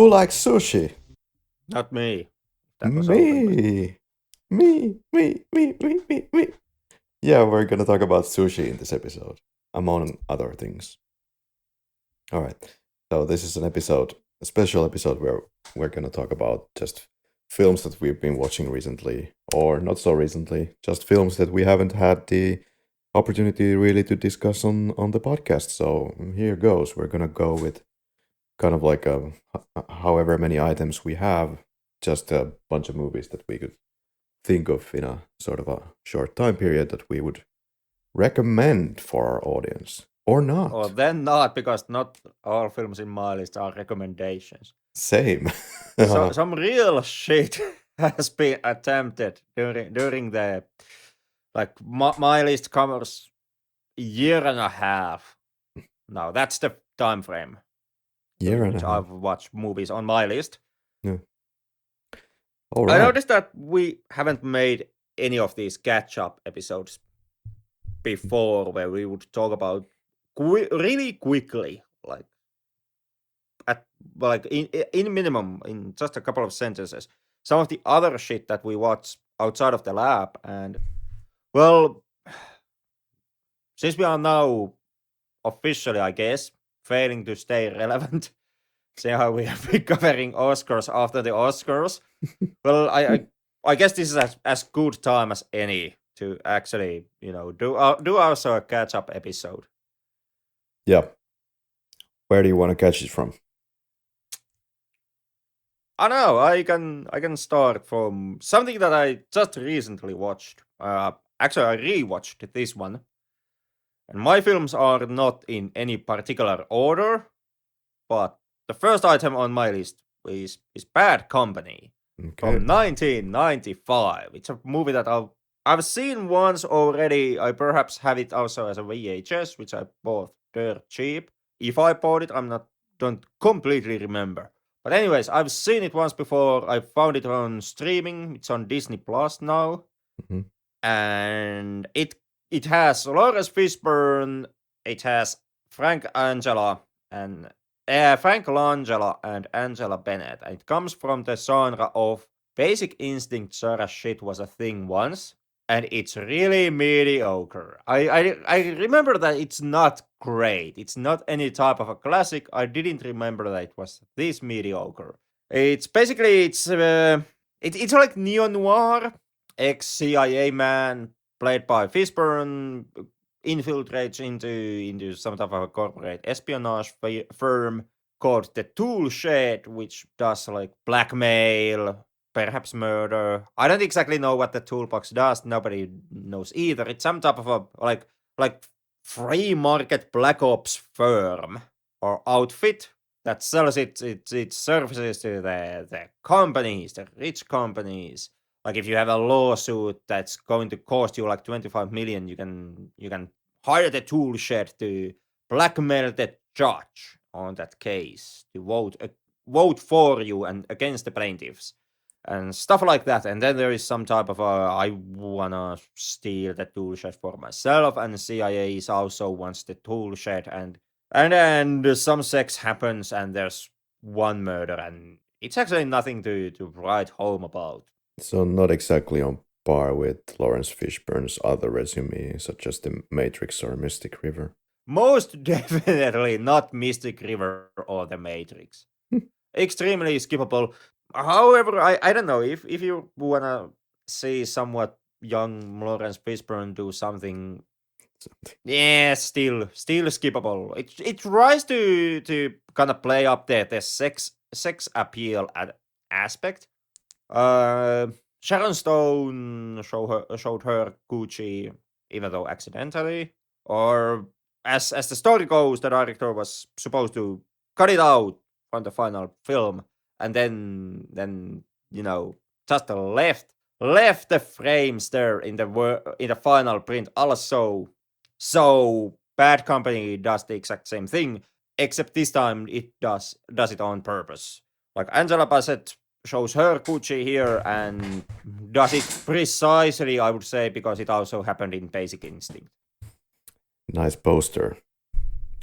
Who likes sushi? Not me. That was open, but Me. Yeah, we're gonna talk about sushi in this episode, among other things. All right. So this is a special episode where we're gonna talk about just films that we've been watching recently, or not so recently, just films that we haven't had the opportunity really to discuss on the podcast. So here goes. We're gonna go with kind of like however many items we have, just a bunch of movies that we could think of in a sort of a short time period that we would recommend for our audience or not. or then not, because not all films in my list are recommendations. Same. So some real shit has been attempted during the my list covers a year and a half. Now that's the time frame. Year and which a half. I've watched movies on my list. Yeah. All right. I noticed that we haven't made any of these catch-up episodes before, where we would talk about really quickly, in minimum, in just a couple of sentences, some of the other shit that we watch outside of the lab. And well, since we are now officially, I guess, failing to stay relevant, see how we have been covering Oscars after the Oscars. Well, I guess this is as good time as any to actually, do also a catch-up episode. Yeah. Where do you want to catch it from? I know I can start from something that I just recently watched. Actually, I rewatched this one, and my films are not in any particular order, but the first item on my list is Bad Company. Okay. From 1995. It's a movie that I've seen once already. I perhaps have it also as a VHS, which I bought dirt cheap. If I bought it, don't completely remember. But anyways, I've seen it once before. I found it on streaming. It's on Disney Plus now. Mm-hmm. And it has Lawrence Fishburne, it has Frank Langella and Angela Bennett. It comes from the genre of Basic Instinct sort of shit was a thing once, and it's really mediocre. I remember that it's not great. It's not any type of a classic. I didn't remember that it was this mediocre. It's basically it's like neo-noir. Ex-CIA man played by Fishburne infiltrates into some type of a corporate espionage firm called the Tool Shed, which does like blackmail, perhaps murder. I don't exactly know what the toolbox does. Nobody knows either. It's some type of a like free market black ops firm or outfit that sells its services to the companies, the rich companies. Like if you have a lawsuit that's going to cost you like 25 million, you can hire the Tool Shed to blackmail the judge on that case to vote for you and against the plaintiffs and stuff like that. And then there is some type of I wanna steal the Tool Shed for myself, and the CIA is also wants the Tool Shed, and then some sex happens and there's one murder, and it's actually nothing to write home about. So not exactly on par with Lawrence Fishburne's other resume, such as The Matrix or Mystic River. Most definitely not Mystic River or The Matrix. Extremely skippable. However, I don't know, if you wanna see somewhat young Lawrence Fishburne do something, yeah, still skippable. It tries to kind of play up the sex appeal aspect. Sharon Stone showed her Gucci, even though accidentally, or as the story goes, the director was supposed to cut it out from the final film, and then just left the frames there in the final print also. So Bad Company does the exact same thing, except this time it does it on purpose. Like Angela Bassett shows her Gucci here and does it precisely, I would say, because it also happened in Basic Instinct. Nice poster.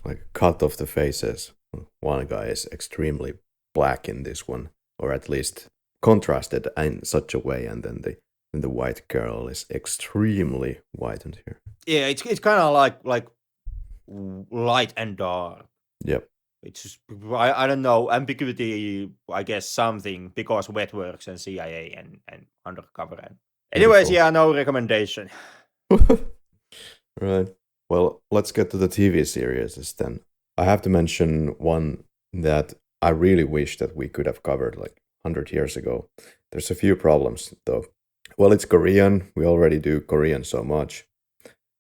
Like cut off the faces. One guy is extremely black in this one, or at least contrasted in such a way, and then the white girl is extremely whitened here. Yeah, it's kind of like light and dark. Yep. It's just, I don't know, ambiguity, I guess, something, because Wetworks and CIA and Undercover. And anyways, Beautiful. yeah, no recommendation. Right. Well, let's get to the TV series then. I have to mention one that I really wish that we could have covered like 100 years ago. There's a few problems though. Well, it's Korean. We already do Korean so much.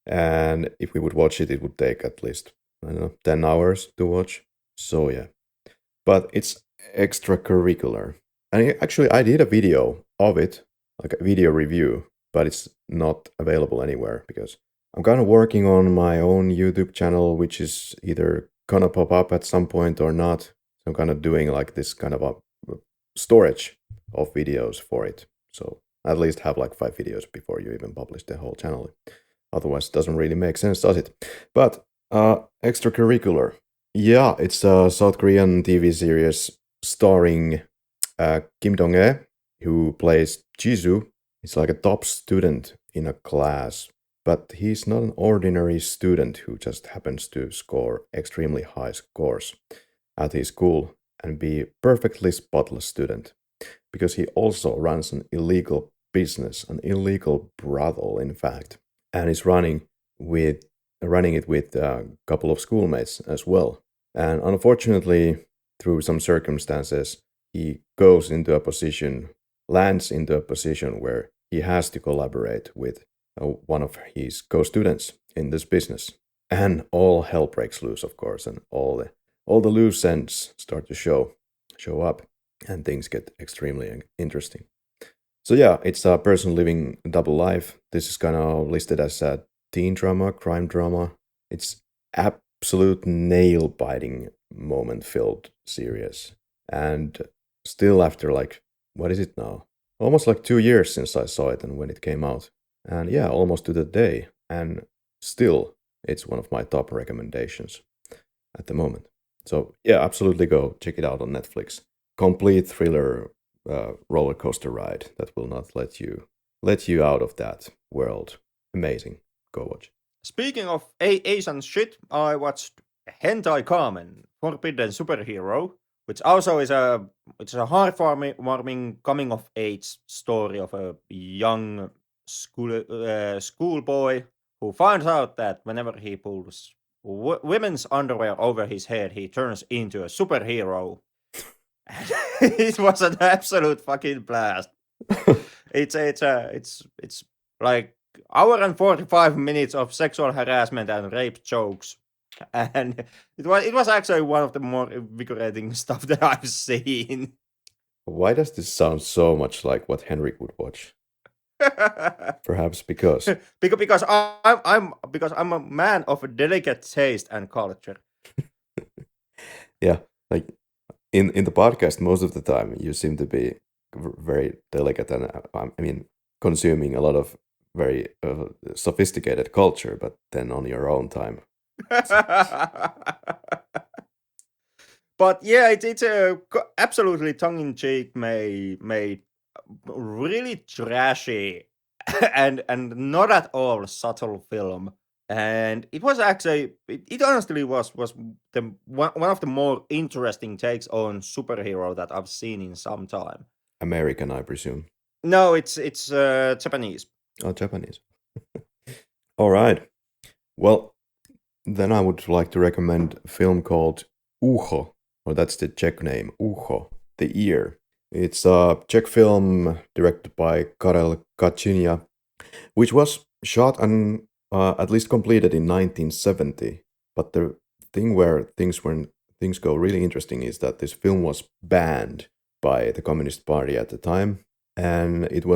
And if we would watch it, it would take at least, I don't know, 10 hours to watch. So yeah. But it's extracurricular. And actually, I did a video of it, like a video review, but it's not available anywhere because I'm kind of working on my own YouTube channel, which is either gonna pop up at some point or not. So I'm kind of doing like this kind of a storage of videos for it. So at least have like 5 videos before you even publish the whole channel. Otherwise, it doesn't really make sense, does it? But extracurricular. Yeah, it's a South Korean TV series starring Kim Dong-e, who plays Jisoo. He's like a top student in a class, but he's not an ordinary student who just happens to score extremely high scores at his school and be perfectly spotless student, because he also runs an illegal business, an illegal brothel, in fact, and is running it with a couple of schoolmates as well. And unfortunately, through some circumstances, he lands into a position where he has to collaborate with one of his co-students in this business. And all hell breaks loose, of course, and all the loose ends start to show up, and things get extremely interesting. So yeah, it's a person living a double life. This is kind of listed as a teen drama, crime drama. It's absolute nail-biting, moment-filled series. And still after like, what is it now? Almost like 2 years since I saw it and when it came out. And yeah, almost to the day. And still, it's one of my top recommendations at the moment. So yeah, absolutely go check it out on Netflix. Complete thriller roller coaster ride that will not let you out of that world. Amazing. Go watch. Speaking of Asian shit, I watched Hentai Kamen, Forbidden Superhero, which also is a heartwarming coming of age story of a young schoolboy who finds out that whenever he pulls women's underwear over his head, he turns into a superhero. It was an absolute fucking blast. It's like hour and 45 minutes of sexual harassment and rape jokes, and it was actually one of the more invigorating stuff that I've seen. Why does this sound so much like what Henrik would watch? Perhaps because because I'm a man of a delicate taste and culture. yeah, like in the podcast, most of the time you seem to be very delicate and I mean consuming a lot of very sophisticated culture, but then on your own time. But yeah, it's a absolutely tongue-in-cheek, made really trashy and not at all subtle film. And it was actually, it honestly was the one of the more interesting takes on superhero that I've seen in some time. American, I presume. No, it's Japanese. Oh, Japanese. All right. Well, then I would like to recommend a film called Uho, or that's the Czech name, Uho, the ear. It's a Czech film directed by Karel Kaczynia, which was shot and at least completed in 1970. But the thing where things go really interesting is that this film was banned by the Communist Party at the time, and it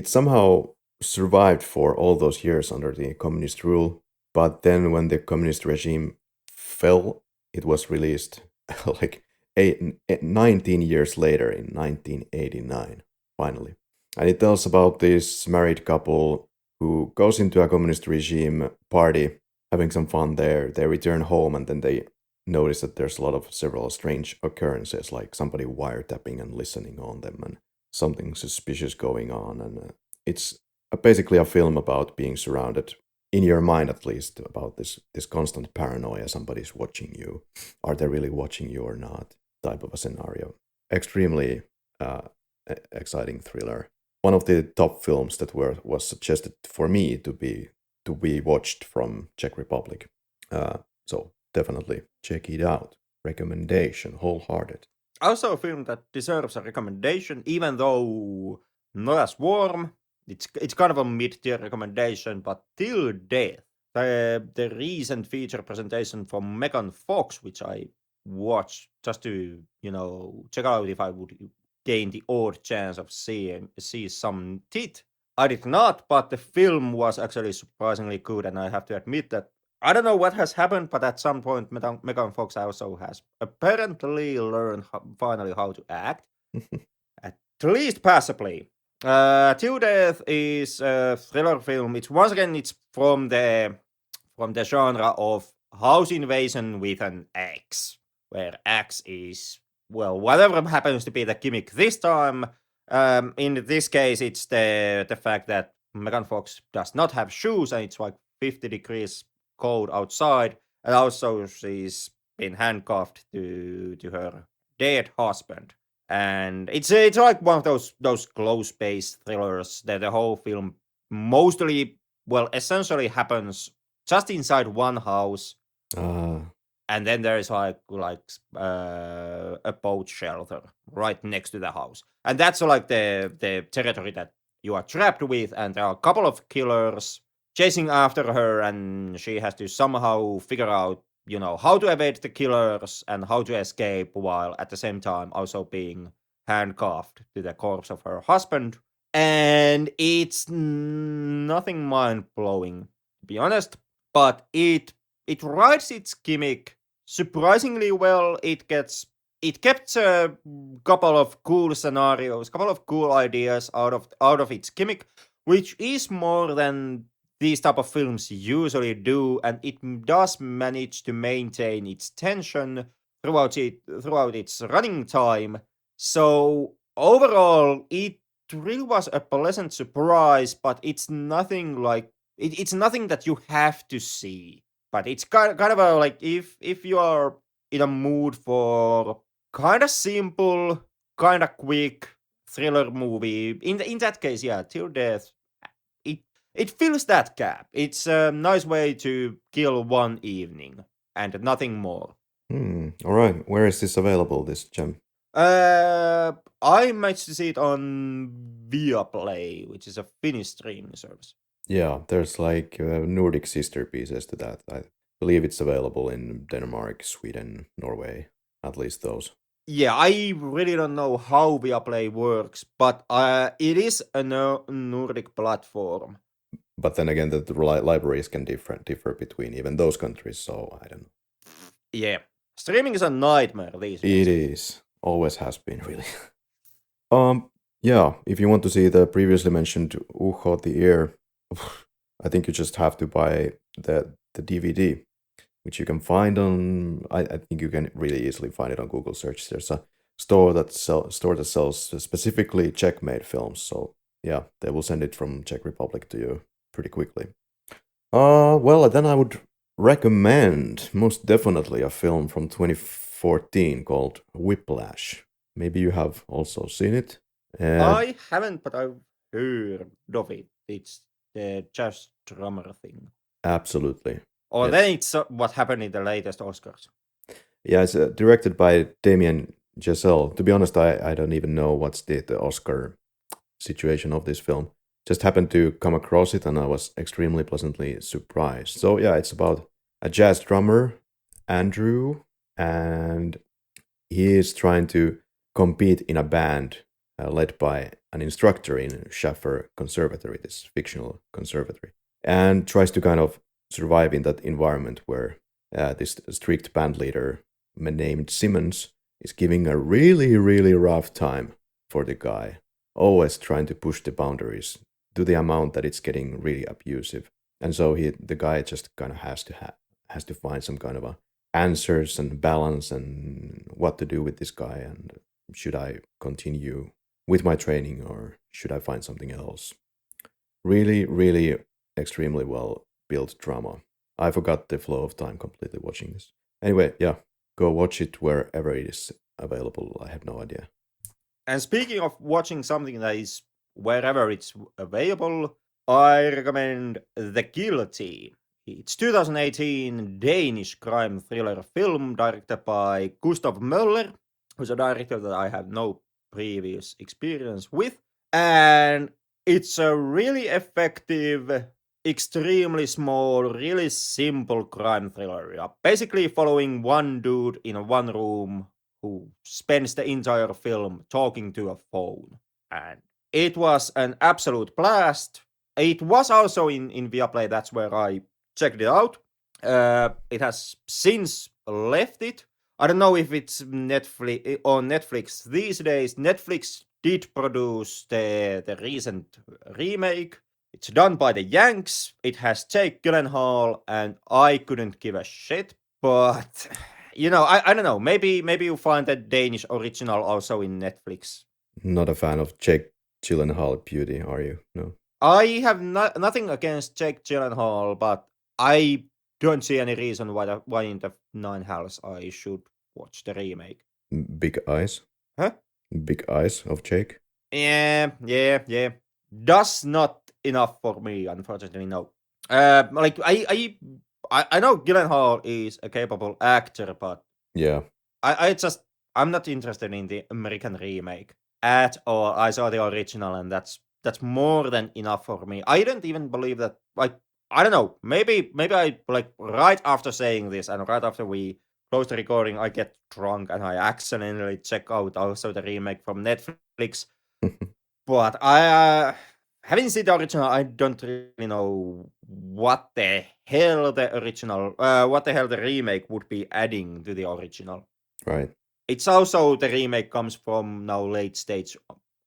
somehow survived for all those years under the communist rule. But then when the communist regime fell, it was released like 19 years later in 1989, finally. And it tells about this married couple who goes into a communist regime party, having some fun there. They return home and then they notice that there's a lot of several strange occurrences, like somebody wiretapping and listening on them, and something suspicious going on. And it's basically a film about being surrounded, in your mind at least, about this constant paranoia. Somebody's watching you. Are they really watching you or not? Type of a scenario. Extremely exciting thriller. One of the top films that was suggested for me to be watched from Czech Republic. So definitely check it out. Recommendation, wholehearted. Also a film that deserves a recommendation, even though not as warm. It's kind of a mid-tier recommendation, but Till Death. The recent feature presentation from Megan Fox, which I watched just to check out if I would gain the odd chance of see some teeth. I did not, but the film was actually surprisingly good, and I have to admit that I don't know what has happened, but at some point, Megan Fox also has apparently learned finally how to act, at least passably. Till Death is a thriller film. It's from the genre of house invasion with an axe, where axe is, well, whatever happens to be the gimmick this time. In this case, it's the fact that Megan Fox does not have shoes, and it's like 50 degrees cold outside, and also she's been handcuffed to her dead husband. And it's like one of those close-based thrillers that the whole film mostly, well, essentially happens just inside one house, and then there is like a boat shelter right next to the house, and that's like the territory that you are trapped with, and there are a couple of killers chasing after her, and she has to somehow figure out how to evade the killers and how to escape while at the same time also being handcuffed to the corpse of her husband. And it's nothing mind-blowing, to be honest, but it rides its gimmick surprisingly well. It kept a couple of cool scenarios, couple of cool ideas out of its gimmick, which is more than these type of films usually do, and it does manage to maintain its tension throughout its running time. So overall, it really was a pleasant surprise, but it's nothing like it's nothing that you have to see. But it's kind of a, like, if you are in a mood for kind of simple, kind of quick thriller movie, in that case, yeah, Till Death, it it fills that gap. It's a nice way to kill one evening and nothing more. All right. Where is this available, this gem? I managed to see it on Viaplay, which is a Finnish streaming service. Yeah, there's like Nordic sister pieces to that. I believe it's available in Denmark, Sweden, Norway, at least those. Yeah, I really don't know how Viaplay works, but it is a Nordic platform. But then again, the libraries can differ between even those countries, so I don't know. Yeah, streaming is a nightmare these days. It is. Always has been, really. Yeah, if you want to see the previously mentioned Uho the Ear, I think you just have to buy the DVD, which you can find on. I think you can really easily find it on Google search. There's a store that sells specifically Czech-made films. So yeah, they will send it from Czech Republic to you pretty quickly. Well, then I would recommend most definitely a film from 2014 called Whiplash. Maybe you have also seen it. I haven't, but I've heard of it. It's the jazz drummer thing. Absolutely. Or then it's what happened in the latest Oscars. Yeah, it's directed by Damien Chazelle. To be honest, I don't even know what's the Oscar situation of this film. Just happened to come across it, and I was extremely pleasantly surprised. So yeah, it's about a jazz drummer, Andrew, and he is trying to compete in a band led by an instructor in Schaffer Conservatory, this fictional conservatory, and tries to kind of survive in that environment where this strict band leader named Simmons is giving a really, really rough time for the guy, always trying to push the boundaries to the amount that it's getting really abusive. And so the guy just kind of has to find some kind of a answers and balance and what to do with this guy, and should I continue with my training or should I find something else. Really, really extremely well built drama. I forgot the flow of time completely watching this. Anyway, yeah, go watch it wherever it is available. I have no idea. And speaking of watching something that is wherever it's available, I recommend The Guilty. It's 2018 Danish crime thriller film directed by Gustav Möller, who's a director that I have no previous experience with. And it's a really effective, extremely small, really simple crime thriller. Basically following one dude in one room who spends the entire film talking to a phone. And it was an absolute blast. It was also in Viaplay, that's where I checked it out. It has since left it. I don't know if it's Netflix on Netflix these days. Netflix did produce the recent remake. It's done by the Yanks. It has Jake Gyllenhaal, and I couldn't give a shit. But I don't know. Maybe you find the Danish original also in Netflix. Not a fan of Jake Gyllenhaal beauty, are you? No. I have nothing against Jake Gyllenhaal, but I don't see any reason why in the Nine Hells I should watch the remake. Big eyes. Huh? Big eyes of Jake. Yeah. Does not enough for me, unfortunately. No. Like I know Gyllenhaal is a capable actor, but Yeah. I'm not interested in the American remake at all. I saw the original, and that's more than enough for me. I don't even believe that. Like, I don't know. Maybe I, like, right after saying this and right after we close the recording, I get drunk and I accidentally check out also the remake from Netflix. But I having seen the original, I don't really know what the hell the remake would be adding to the original. Right. It's also the remake comes from now late stage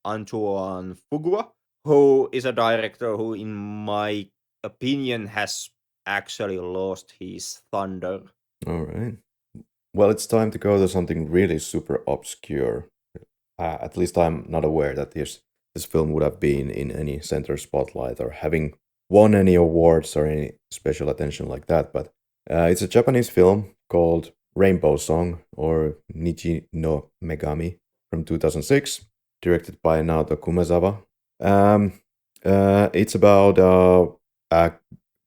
Antoine Fuqua, who is a director who, in my opinion, has actually lost his thunder. All right. Well, it's time to go to something really super obscure. At least I'm not aware that this film would have been in any center spotlight or having won any awards or any special attention like that. But it's a Japanese film called Rainbow Song, or Nichi no Megami, from 2006, directed by Naoto Kumazawa. It's about a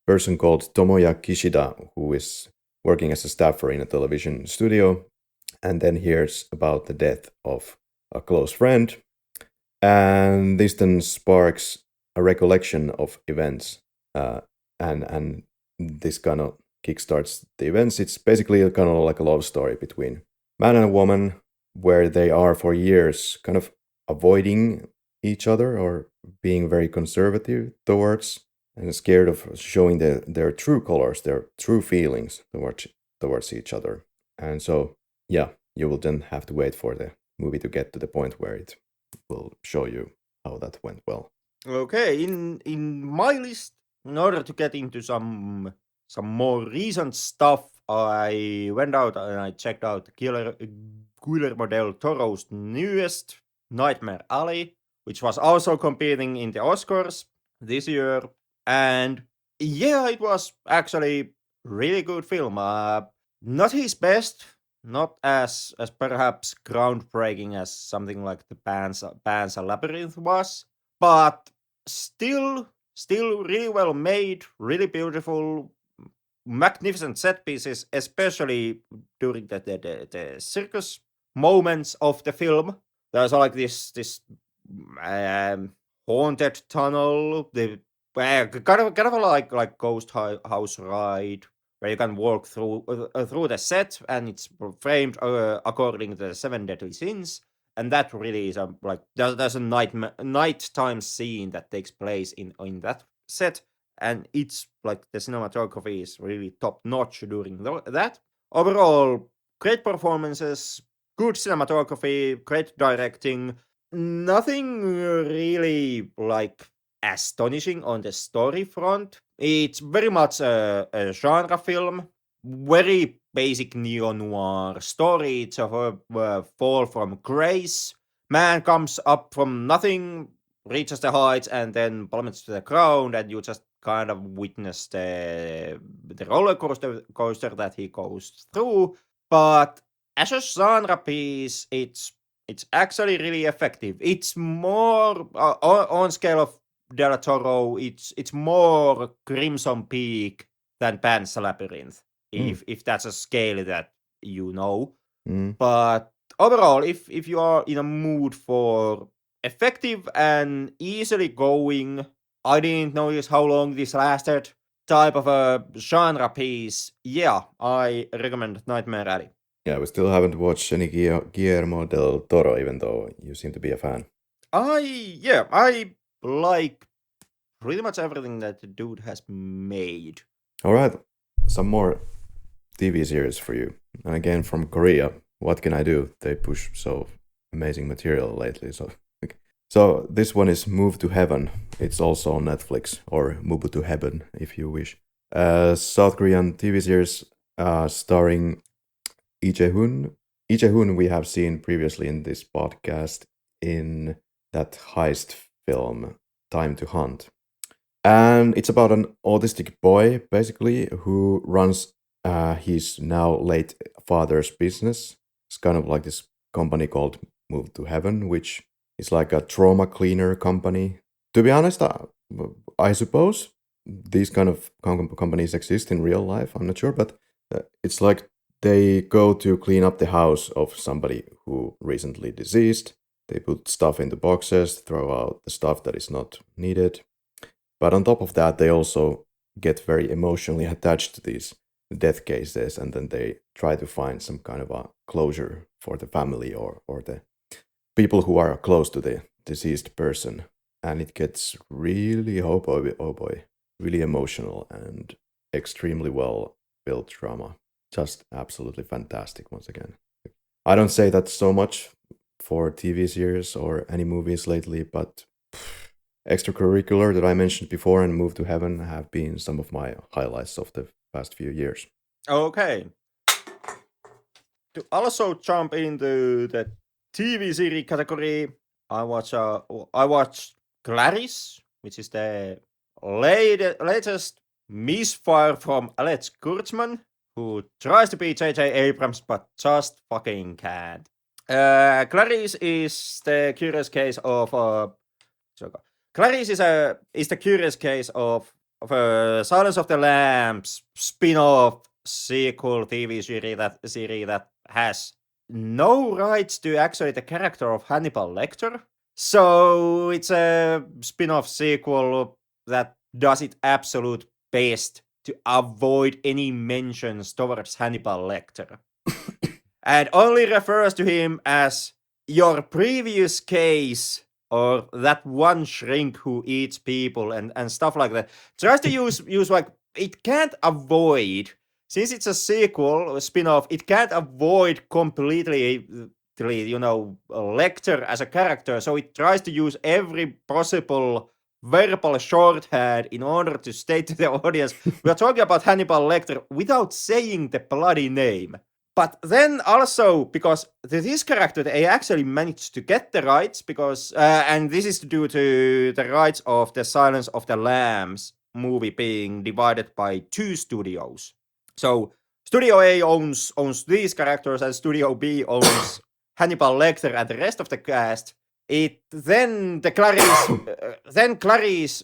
person called Tomoya Kishida, who is working as a staffer in a television studio, and then hears about the death of a close friend. And this then sparks a recollection of events, and this kind of kickstarts the events. It's basically kind of like a love story between man and a woman, where they are for years kind of avoiding each other or being very conservative towards and scared of showing their true colors, their true feelings towards each other. And so, yeah, you will then have to wait for the movie to get to the point where it will show you how that went well. Okay, in my list, in order to get into some more recent stuff, I went out and I checked out Guillermo del Toro's newest Nightmare Alley, which was also competing in the Oscars this year. And yeah, it was actually really good film. Not his best, not as perhaps groundbreaking as something like the Pan's Labyrinth was, but still really well made, really beautiful, magnificent set pieces, especially during the circus moments of the film. There's like this haunted tunnel, the kind of like ghost house ride where you can walk through the set, and it's framed according to the 7 deadly sins. And that really is like there's a nighttime scene that takes place in that set, and it's like the cinematography is really top notch during that. Overall, great performances, good cinematography, great directing. Nothing really like astonishing on the story front. It's very much a genre film. very basic neo-noir story. It's a fall from grace. Man comes up from nothing, reaches the heights, and then plummets to the ground, and you just kind of witness the roller coaster that he goes through. But as a genre piece, it's actually really effective. It's more on scale of Del Toro. It's more Crimson Peak than Pan's Labyrinth, if that's a scale that you know. But overall, if you are in a mood for effective and easily going, I didn't notice how long this lasted type of a genre piece, yeah, I recommend Nightmare Alley. Yeah, we still haven't watched any Guillermo del Toro, even though you seem to be a fan. I like pretty much everything that the dude has made. All right, some more TV series for you. And again, from Korea. What can I do? They push so amazing material lately. So this one is Move to Heaven. It's also on Netflix, or Move to Heaven if you wish. South Korean TV series starring Lee Jae-hoon. Lee Jae-hoon we have seen previously in this podcast in that heist film, Time to Hunt. And it's about an autistic boy, basically, who runs his now late father's business. It's kind of like this company called Move to Heaven, which is like a trauma cleaner company. To be honest, I suppose these kind of companies exist in real life. I'm not sure, but it's like they go to clean up the house of somebody who recently deceased. They put stuff into boxes, throw out the stuff that is not needed. But on top of that, they also get very emotionally attached to these death cases, and then they try to find some kind of a closure for the family or the people who are close to the deceased person. And it gets really, oh boy, really emotional and extremely well built drama. Just absolutely fantastic once again. I don't say that so much for TV series or any movies lately, but extracurricular that I mentioned before and Move to Heaven have been some of my highlights of the past few years. Okay. To also jump into the TV series category, I watched Clarence, which is the latest misfire from Alex Kurtzman, who tries to be J.J. Abrams but just fucking can't. Clarence is the curious case of Clarence is the curious case of Silence of the Lambs spin-off sequel TV series that has no rights to actually the character of Hannibal Lecter. So it's a spin-off sequel that does its absolute best to avoid any mentions towards Hannibal Lecter. And only refers to him as your previous case or that one shrink who eats people and stuff like that. Tries to use like it can't avoid, since it's a sequel, a spin-off, it can't avoid completely Lecter as a character, so it tries to use every possible verbal shorthand in order to state to the audience we are talking about Hannibal Lecter without saying the bloody name. But then also, because this character, they actually managed to get the rights, because, and this is due to the rights of the Silence of the Lambs movie being divided by two studios. So Studio A owns these characters, and Studio B owns Hannibal Lecter and the rest of the cast. Then Clarice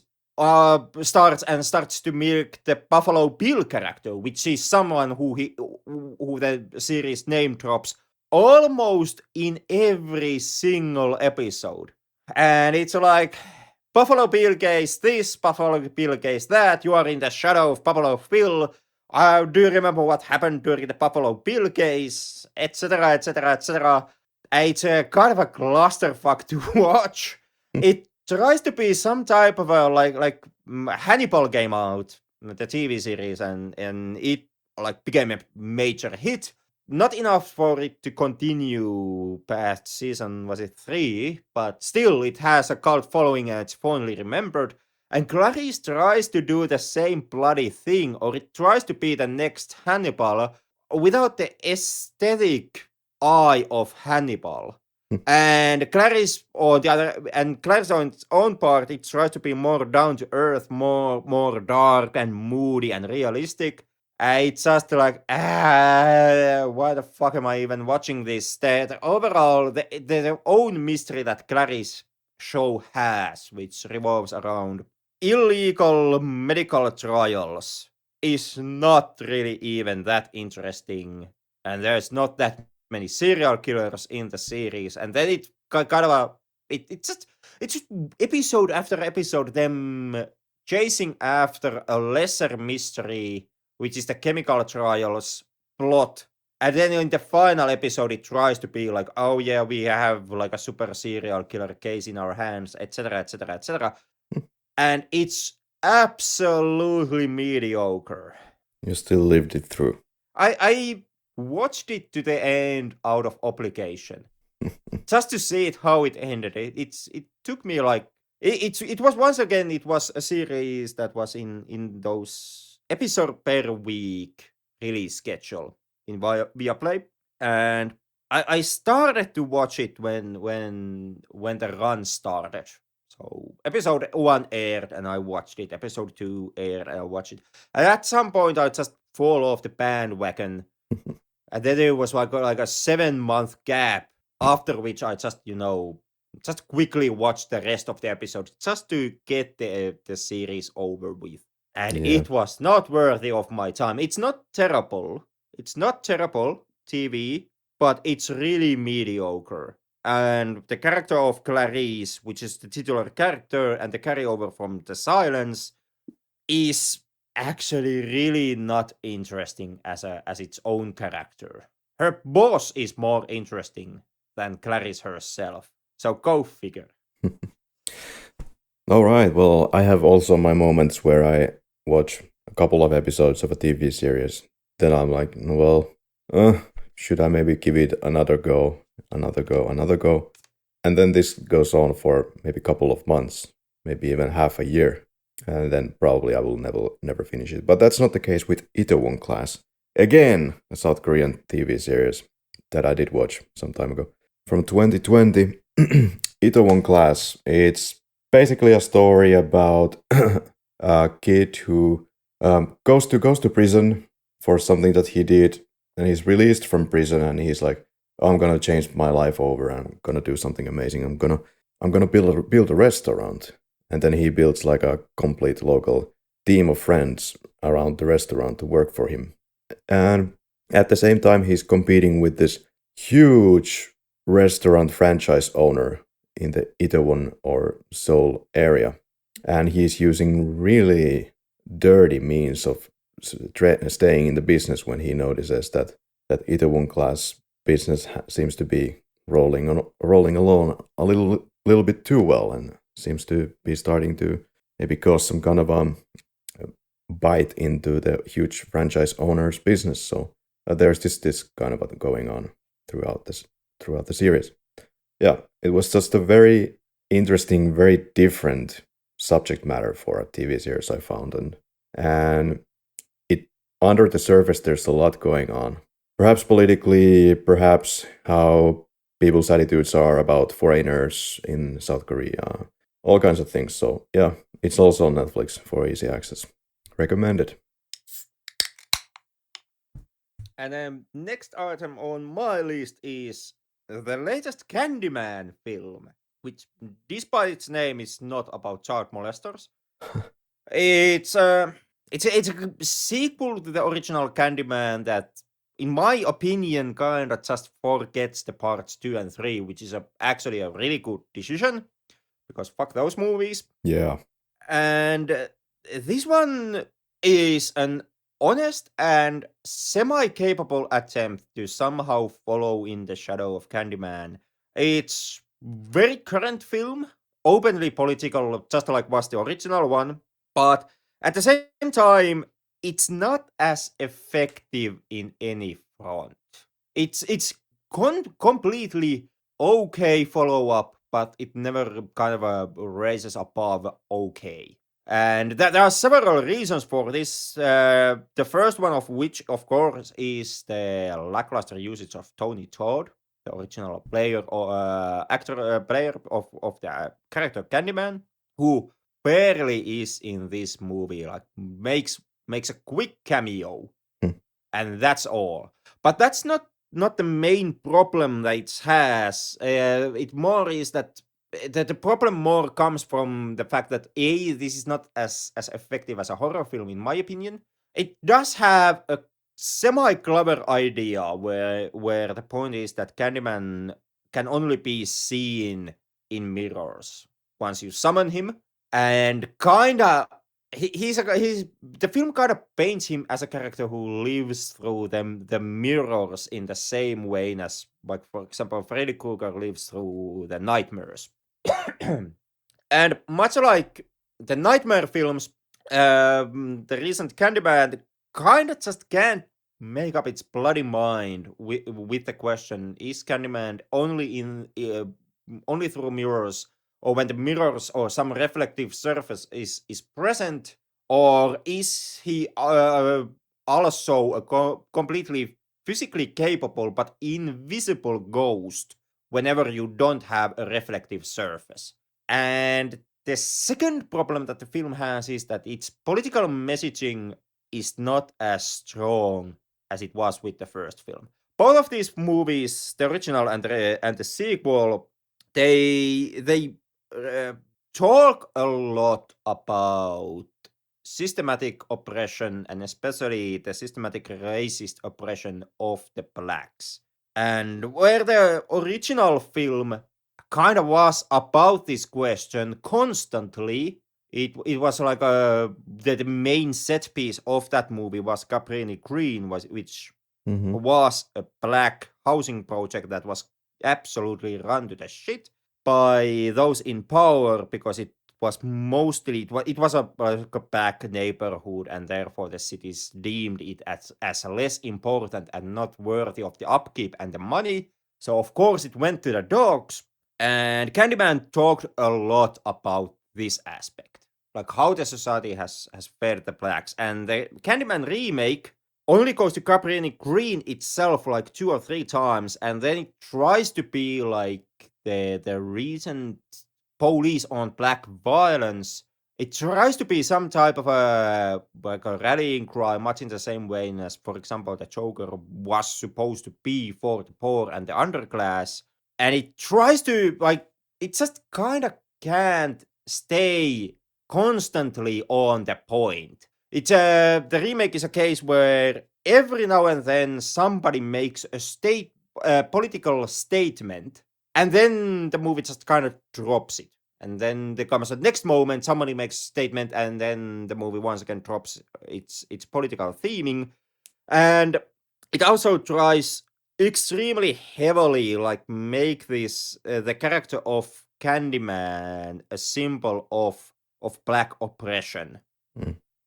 starts to milk the Buffalo Bill character, which is someone who the series name drops almost in every single episode. And it's like, Buffalo Bill case this, Buffalo Bill case that, you are in the shadow of Buffalo Bill. Do you remember what happened during the Buffalo Bill case, etc., etc., etc.? It's a kind of a clusterfuck to watch. It tries to be some type of a like Hannibal came out, the TV series, and it like became a major hit. Not enough for it to continue past season, was it 3? But still, it has a cult following and it's fondly remembered. And Clarice tries to do the same bloody thing, or it tries to be the next Hannibal without the aesthetic eye of Hannibal. And Clarice, on the other, and Clarice on its own part, it tries to be more down to earth, more dark and moody and realistic. It's just like, why the fuck am I even watching this? Overall, the own mystery that Clarice show has, which revolves around illegal medical trials, is not really even that interesting. And there's not that many serial killers in the series. And then it kind of it's just episode after episode them chasing after a lesser mystery, which is the chemical trials plot. And then in the final episode, it tries to be like, oh yeah, we have like a super serial killer case in our hands, etc., etc., etc. And it's absolutely mediocre. You still lived it through. I watched it to the end out of obligation, just to see it how it ended. It took me like it was once again it was a series that was in those episode per week release schedule in Viaplay, and I started to watch it when the run started. So episode 1 aired and I watched it. Episode 2 aired and I watched it. And at some point I just fall off the bandwagon. And then there was like a 7-month gap, after which I just, just quickly watched the rest of the episodes just to get the series over with. And Yeah. it was not worthy of my time. It's not terrible. It's not terrible TV, but it's really mediocre. And the character of Clarice, which is the titular character and the carryover from The Silence, is actually really not interesting as its own character. Her boss is more interesting than Clarice herself. So go figure. All right. Well, I have also my moments where I watch a couple of episodes of a TV series. Then I'm like, well, should I maybe give it another go? And then this goes on for maybe a couple of months, maybe even half a year. And then probably I will never finish it. But that's not the case with Itaewon Class. Again, a South Korean TV series that I did watch some time ago. From 2020, Itaewon Class. It's basically a story about a kid who goes to prison for something that he did, and he's released from prison, and he's like, oh, I'm gonna change my life over, and I'm gonna do something amazing. I'm gonna build a restaurant, and then he builds like a complete local team of friends around the restaurant to work for him, and at the same time he's competing with this huge restaurant franchise owner in the Itaewon or Seoul area, and he's using really dirty means of staying in the business when he notices that Itaewon Class business seems to be rolling along a little bit too well, and seems to be starting to maybe cause some kind of bite into the huge franchise owner's business. So there's this kind of going on throughout the series. Yeah, it was just a very interesting, very different subject matter for a TV series, I found, and it under the surface there's a lot going on. Perhaps politically, perhaps how people's attitudes are about foreigners in South Korea, all kinds of things. So yeah, it's also on Netflix for easy access. Recommended. And then next item on my list is the latest Candyman film, which, despite its name, is not about child molesters. It's a sequel to the original Candyman that, in my opinion, kind of just forgets the parts 2 and 3, which is actually a really good decision, because fuck those movies. Yeah. And this one is an honest and semi-capable attempt to somehow follow in the shadow of Candyman. It's very current film, openly political, just like was the original one, but at the same time, it's not as effective in any front. It's completely okay follow-up, but it never kind of raises above okay. And there are several reasons for this. The first one of which, of course, is the lackluster usage of Tony Todd, the original player or player of the character Candyman, who barely is in this movie. Like makes a quick cameo, and that's all. But that's not the main problem that it has. It more is that the problem more comes from the fact that this is not as effective as a horror film, in my opinion. It does have a semi-clever idea where the point is that Candyman can only be seen in mirrors once you summon him, and kinda he's the film kind of paints him as a character who lives through the mirrors in the same way as, like, for example, Freddy Krueger lives through the nightmares. And much like the nightmare films, the recent Candyman kind of just can't make up its bloody mind with the question: is Candyman only through mirrors, or when the mirrors or some reflective surface is present, or is he also a completely physically capable but invisible ghost whenever you don't have a reflective surface? And the second problem that the film has is that its political messaging is not as strong as it was with the first film. Both of these movies, the original and the sequel, they talk a lot about systematic oppression, and especially the systematic racist oppression of the blacks. And where the original film kind of was about this question constantly, it was like the main set piece of that movie was Cabrini Green, which was a black housing project that was absolutely run to the shit by those in power, because it was mostly it was a back neighborhood, and therefore the cities deemed it as less important and not worthy of the upkeep and the money. So of course it went to the dogs. And Candyman talked a lot about this aspect, like how the society has fared the blacks. And the Candyman remake only goes to Cabrini Green itself like 2 or 3 times, and then it tries to be like the recent police on black violence. It tries to be some type of a rallying cry, much in the same way as, for example, the Joker was supposed to be for the poor and the underclass. And it tries to, like, it just kind of can't stay constantly on the point. It's the remake is a case where every now and then somebody makes a political statement, and then the movie just kind of drops it. And then there comes the next moment, somebody makes a statement, and then the movie once again drops its political theming. And it also tries extremely heavily, like, make this the character of Candyman a symbol of black oppression.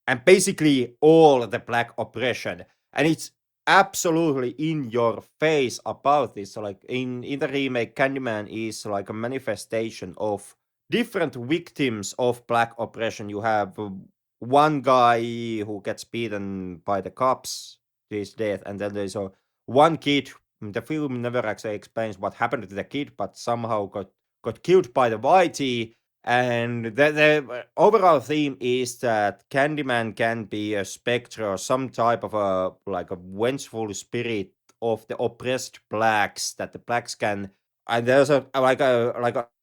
And basically all the black oppression. And it's absolutely in your face about this. So, like, in the remake, Candyman is like a manifestation of different victims of black oppression. You have one guy who gets beaten by the cops to his death, and then there's one kid. The film never actually explains what happened to the kid, but somehow got killed by the YT. And the overall theme is that Candyman can be a spectre or some type of a vengeful spirit of the oppressed blacks, that the blacks can. And there's a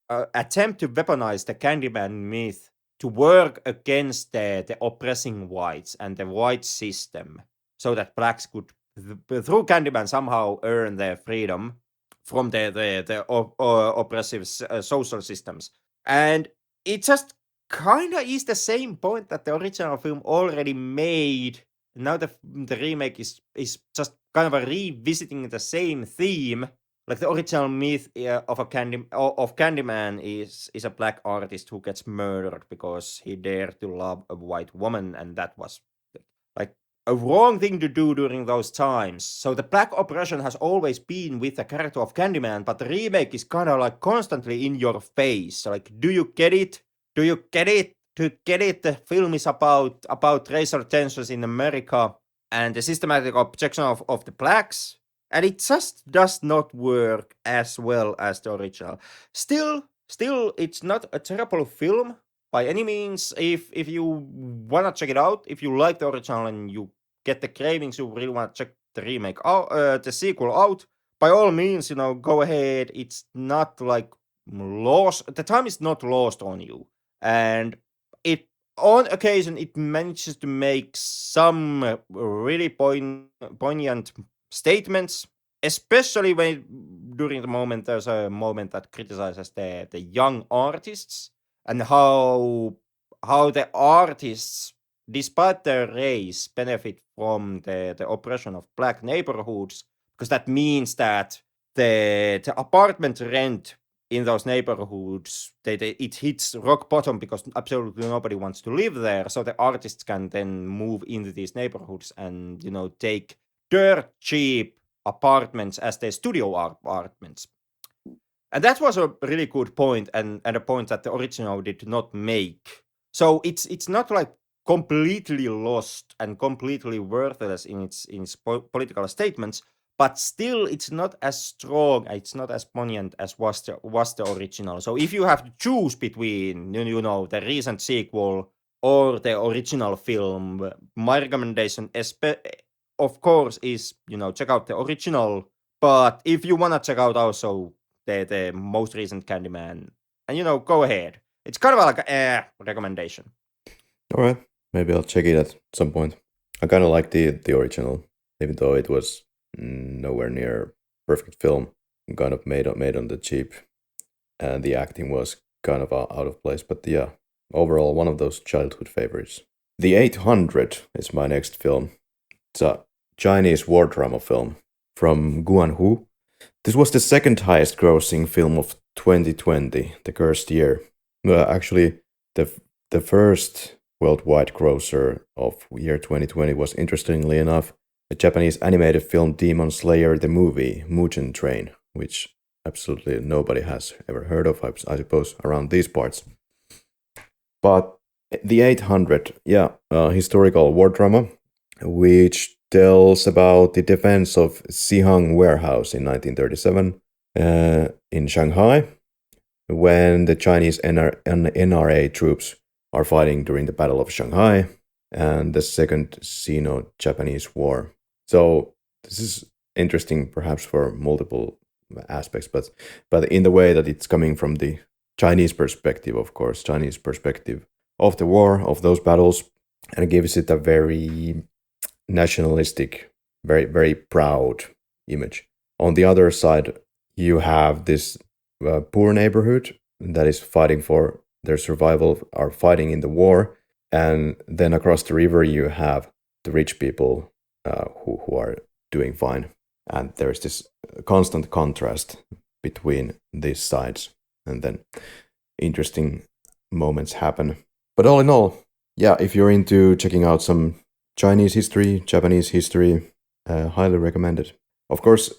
attempt to weaponize the Candyman myth to work against the oppressing whites and the white system, so that blacks could, through Candyman, somehow earn their freedom from the oppressive social systems. And it just kind of is the same point that the original film already made. Now the remake is just kind of a revisiting the same theme. Like, the original myth of Candyman is a black artist who gets murdered because he dared to love a white woman, and that was like a wrong thing to do during those times. So the black oppression has always been with the character of Candyman, but the remake is kind of like constantly in your face. So, like, do you get it? Do you get it? to get it, the film is about racial tensions in America and the systematic objection of the blacks, and it just does not work as well as the original. Still, it's not a terrible film by any means. If you wanna check it out, if you like the original and you get the cravings, you really want to check the remake out, the sequel out, by all means, go ahead. It's not like lost. The time is not lost on you, and it on occasion it manages to make some really poignant statements, especially when during the moment there's a moment that criticizes the young artists and how the artists, despite their race, benefit from the oppression of black neighborhoods, because that means that the apartment rent in those neighborhoods, it hits rock bottom because absolutely nobody wants to live there. So the artists can then move into these neighborhoods and take dirt cheap apartments as their studio apartments. And that was a really good point, and a point that the original did not make. So it's not like completely lost and completely worthless in its political statements, but still it's not as strong, it's not as poignant as was the original. So if you have to choose between the recent sequel or the original film, my recommendation of course is check out the original. But if you want to check out also the most recent Candyman, and go ahead. It's kind of like a recommendation. All right, maybe I'll check it at some point. I kind of like the original, even though it was nowhere near perfect film, kind of made on the cheap, and the acting was kind of out of place. But yeah, overall, one of those childhood favorites. The 800 is my next film. It's a Chinese war drama film from Guangzhou. This was the second highest grossing film of 2020, the cursed year. Actually, the first worldwide grosser of year 2020 was, interestingly enough, a Japanese animated film, Demon Slayer the movie, Mugen Train, which absolutely nobody has ever heard of, I suppose, around these parts. But the 800, historical war drama, which tells about the defense of Sihang Warehouse in 1937 in Shanghai, when the Chinese NRA troops are fighting during the Battle of Shanghai and the Second Sino-Japanese War. So this is interesting, perhaps for multiple aspects, but in the way that it's coming from the Chinese perspective, of course, Chinese perspective of the war, of those battles, and it gives it a very nationalistic, very, very proud image. On the other side, you have this poor neighborhood that is fighting for their survival, are fighting in the war, and then across the river you have the rich people who are doing fine. And there's this constant contrast between these sides, and then interesting moments happen. But all in all, yeah, if you're into checking out some Chinese history, Japanese history, highly recommended. Of course,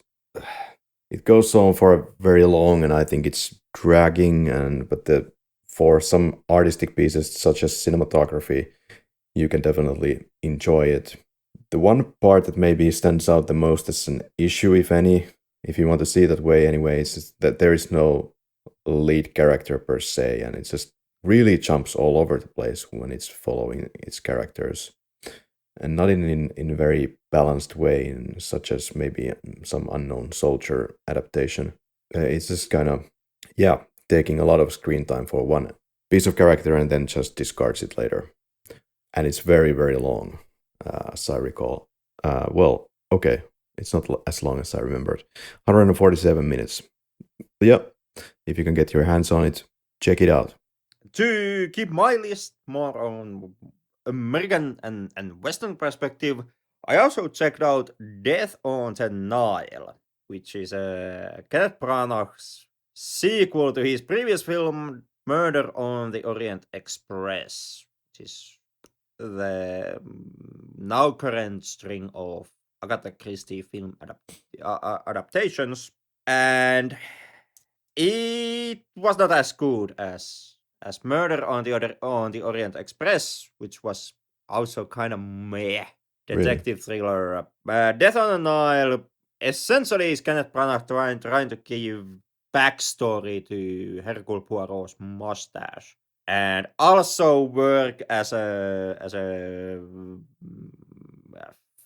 it goes on for very long, and I think it's dragging. But for some artistic pieces, such as cinematography, you can definitely enjoy it. The one part that maybe stands out the most as an issue, if any, if you want to see it that way, anyways, is that there is no lead character per se, and it just really jumps all over the place when it's following its characters, and not in a very balanced way, such as maybe some Unknown Soldier adaptation. It's just kind of, taking a lot of screen time for one piece of character and then just discards it later. And it's very, very long, as I recall. Okay, it's not as long as I remembered. 147 minutes. But yeah, if you can get your hands on it, check it out. To keep my list more on American and Western perspective, I also checked out Death on the Nile, which is Kenneth Branagh's sequel to his previous film Murder on the Orient Express, which is the now current string of Agatha Christie film adaptations, and it was not as good as as Murder on the Orient Express, which was also kind of meh detective thriller. Death on the Nile essentially is Kenneth Branagh trying to give backstory to Hercule Poirot's mustache, and also work as a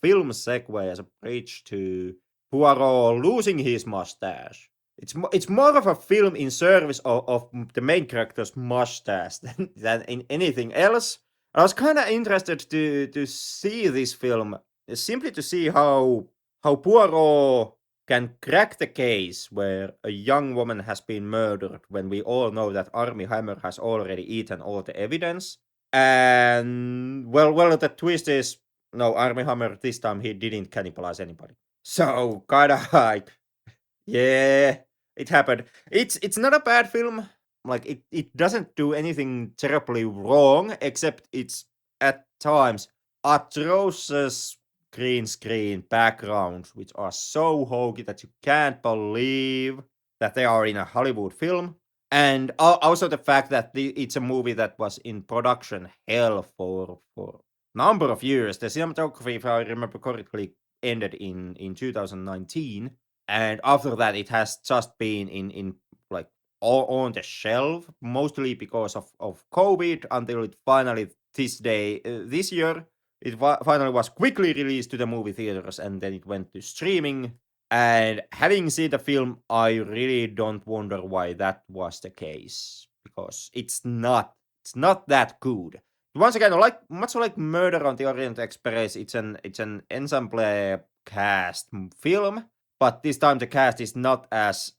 film segue, as a bridge to Poirot losing his mustache. It's more of a film in service of the main character's mustache than in anything else. I was kind of interested to see this film, simply to see how Poirot can crack the case where a young woman has been murdered when we all know that Armie Hammer has already eaten all the evidence. And well, the twist is no, Armie Hammer this time he didn't cannibalize anybody. So kind of like, yeah, it happened. It's not a bad film. Like it doesn't do anything terribly wrong, except it's at times atrocious green screen backgrounds, which are so hokey that you can't believe that they are in a Hollywood film. And also the fact that it's a movie that was in production hell for number of years. The cinematography, if I remember correctly, ended in 2019, and after that it has just been in like all on the shelf, mostly because of COVID, until it finally this year it finally was quickly released to the movie theaters, and then it went to streaming. And having seen the film, I really don't wonder why that was the case, because it's not that good. Once again, much like Murder on the Orient Express, it's an ensemble cast film, but this time the cast is not as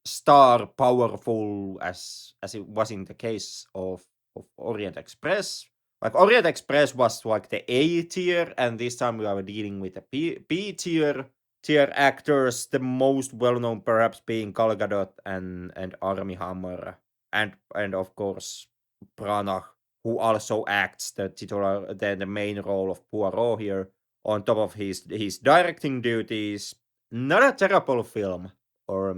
star powerful as it was in the case of Orient Express. Like Orient Express was like the A tier, and this time we are dealing with the B tier actors. The most well known perhaps being Gal Gadot and Armie Hammer, and of course Branagh, who also acts the main role of Poirot here, on top of his directing duties. Not a terrible film, or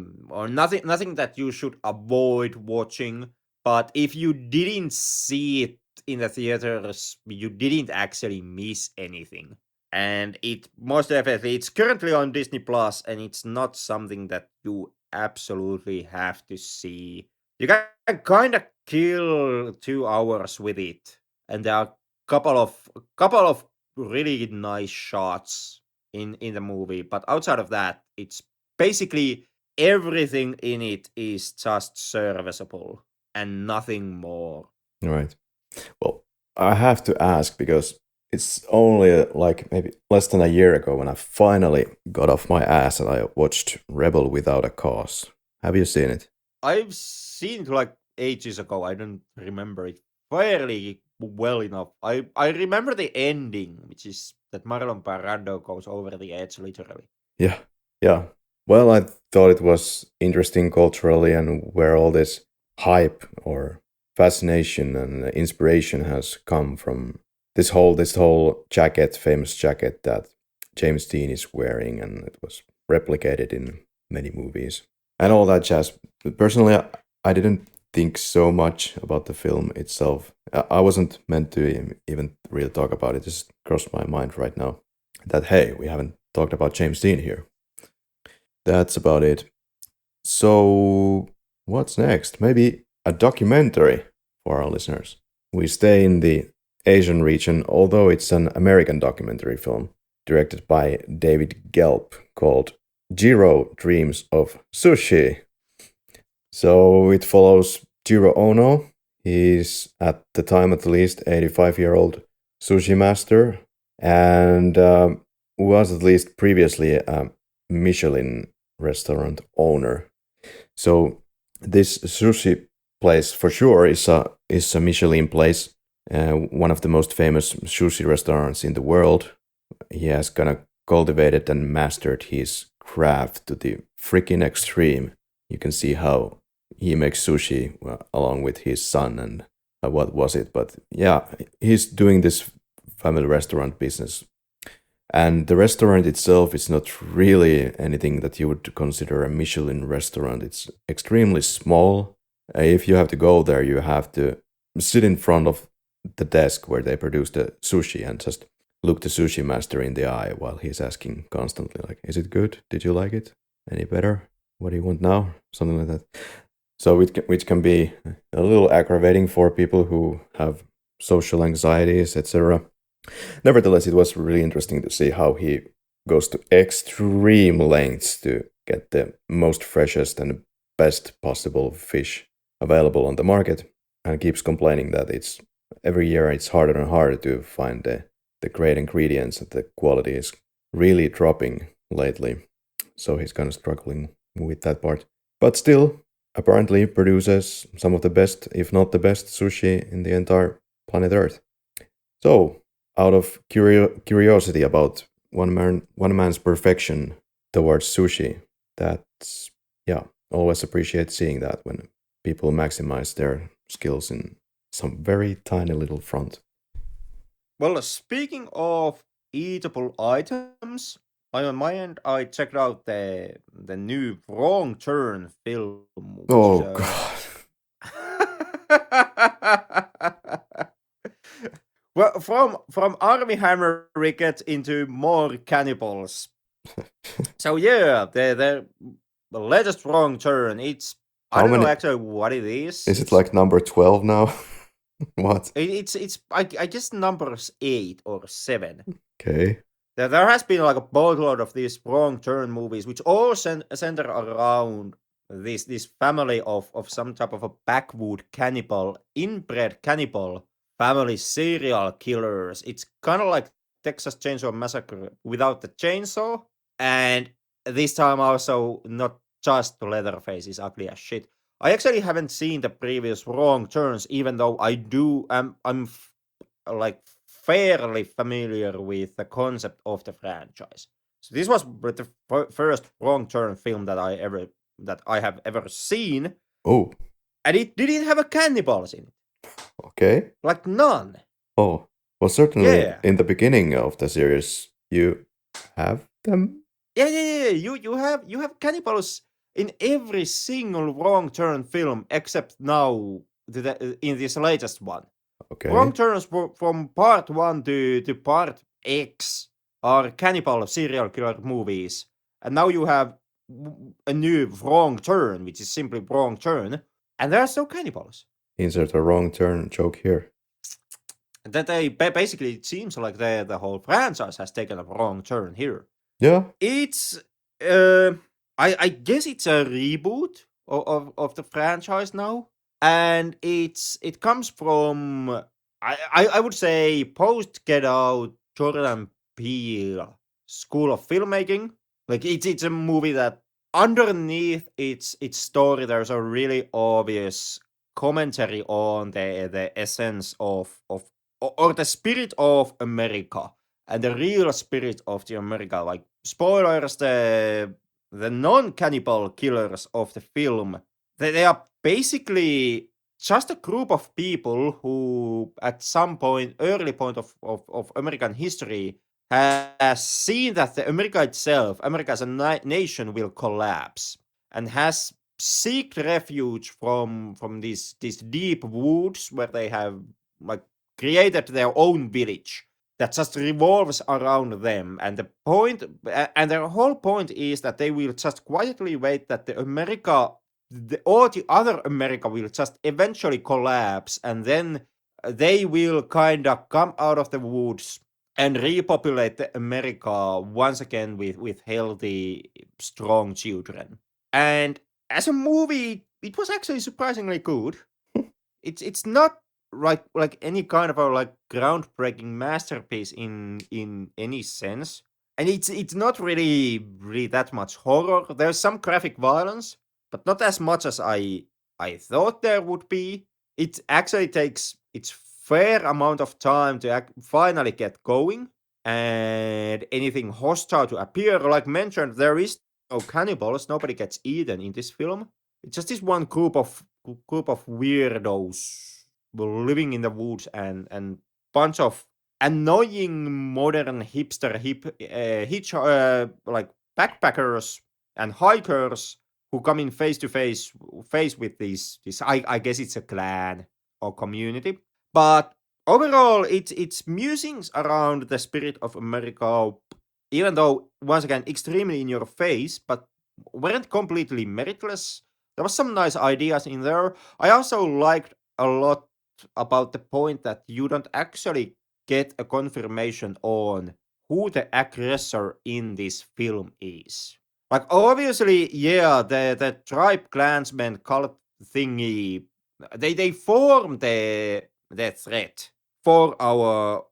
nothing that you should avoid watching. But if you didn't see it in the theaters, you didn't actually miss anything. And it most definitely, it's currently on Disney Plus, and it's not something that you absolutely have to see. You can kind of kill 2 hours with it, and there are couple of really nice shots in the movie. But outside of that, it's basically everything in it is just serviceable and nothing more. Right. Well, I have to ask because it's only like maybe less than a year ago when I finally got off my ass and I watched Rebel Without a Cause. Have you seen it? I've seen it like ages ago. I don't remember it fairly well enough. I remember the ending, which is that Marlon Brando goes over the edge, literally. Yeah. Yeah. Well, I thought it was interesting culturally, and where all this hype or fascination and inspiration has come from this whole jacket, famous jacket that James Dean is wearing, and it was replicated in many movies and all that jazz. Personally, I didn't think so much about the film itself. I wasn't meant to even really talk about it. It just crossed my mind right now that, hey, we haven't talked about James Dean here. That's about it. So, what's next? Maybe a documentary for our listeners. We stay in the Asian region, although it's an American documentary film directed by David Gelb called Jiro Dreams of Sushi. So it follows Jiro Ono. He's, at the time at least, 85-year-old sushi master, and was at least previously a Michelin restaurant owner. So this sushi place for sure is a Michelin place, one of the most famous sushi restaurants in the world. He has kind of cultivated and mastered his craft to the freaking extreme. You can see how he makes sushi along with his son and what was it, but yeah, he's doing this family restaurant business. And the restaurant itself is not really anything that you would consider a Michelin restaurant. It's extremely small, If you have to go there, you have to sit in front of the desk where they produce the sushi and just look the sushi master in the eye while he's asking constantly, like, "Is it good? Did you like it? Any better? What do you want now?" Something like that. So, which can be a little aggravating for people who have social anxieties, etc. Nevertheless, it was really interesting to see how he goes to extreme lengths to get the most freshest and best possible fish available on the market, and keeps complaining that it's every year it's harder and harder to find the great ingredients, and the quality is really dropping lately. So he's kind of struggling with that part. But still, apparently produces some of the best, if not the best, sushi in the entire planet Earth. So, out of curiosity about one man's perfection towards sushi, that's, yeah, always appreciate seeing that when people maximize their skills in some very tiny little front. Well, speaking of eatable items, on my end, I checked out the new Wrong Turn film, which is Oh a god. well, from Army Hammer Ricket into more cannibals. So yeah, the latest Wrong Turn. It's I How don't know many actually what it is. is it, like number 12 now? What? It's I guess numbers 8 or 7. Okay. There has been like a boatload of these Wrong Turn movies, which all center around this family of some type of a backwood cannibal, inbred cannibal family serial killers. It's kind of like Texas Chainsaw Massacre without the chainsaw, and this time also not just Leatherface is ugly as shit. I actually haven't seen the previous Wrong Turns, even though I'm like fairly familiar with the concept of the franchise. So this was the first Wrong Turn film that I have ever seen, Oh, and it didn't have a cannibals in it, okay. like none. Oh, well, certainly Yeah, in the beginning of the series, you have them. yeah. You have cannibals in every single Wrong Turn film except now in this latest one. Wrong Okay. turns from part 1 to part X are cannibal serial killer movies. And now you have a new Wrong Turn, which is simply Wrong Turn. And there are no cannibals. Insert a wrong turn joke here. And that they basically, it seems like the whole franchise has taken a wrong turn here. Yeah. It's, uh, I guess it's a reboot of the franchise now. And it comes from I would say post Get Out Jordan Peele School of Filmmaking. Like it's a movie that underneath its story there's a really obvious commentary on the essence of or the spirit of America and the real spirit of the America. Like spoilers, the non-cannibal killers of the film, they are basically just a group of people who at some point early point of American history has seen that the America as a nation will collapse and has seeked refuge from these deep woods where they have like created their own village that just revolves around them. And the point and their whole point is that they will just quietly wait that all the other America will just eventually collapse, and then they will kind of come out of the woods and repopulate the America once again with healthy, strong children. And as a movie, it was actually surprisingly good. It's not like any kind of a like groundbreaking masterpiece in any sense, and it's not really that much horror. There's some graphic violence, but not as much as I thought there would be. It actually takes its fair amount of time to finally get going, and anything hostile to appear. Like mentioned, there is no cannibals. Nobody gets eaten in this film. It's just this one group of weirdos living in the woods and bunch of annoying modern hipster like backpackers and hikers who come in face with this. I guess it's a clan or community, but overall, it's musings around the spirit of America, even though once again extremely in your face, but weren't completely meritless. There was some nice ideas in there. I also liked a lot about the point that you don't actually get a confirmation on who the aggressor in this film is. Like obviously, yeah, the tribe clansmen cult thingy, they form the threat for our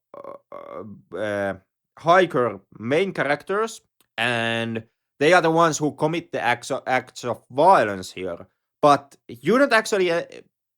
hiker main characters, and they are the ones who commit the acts of violence here. But you don't actually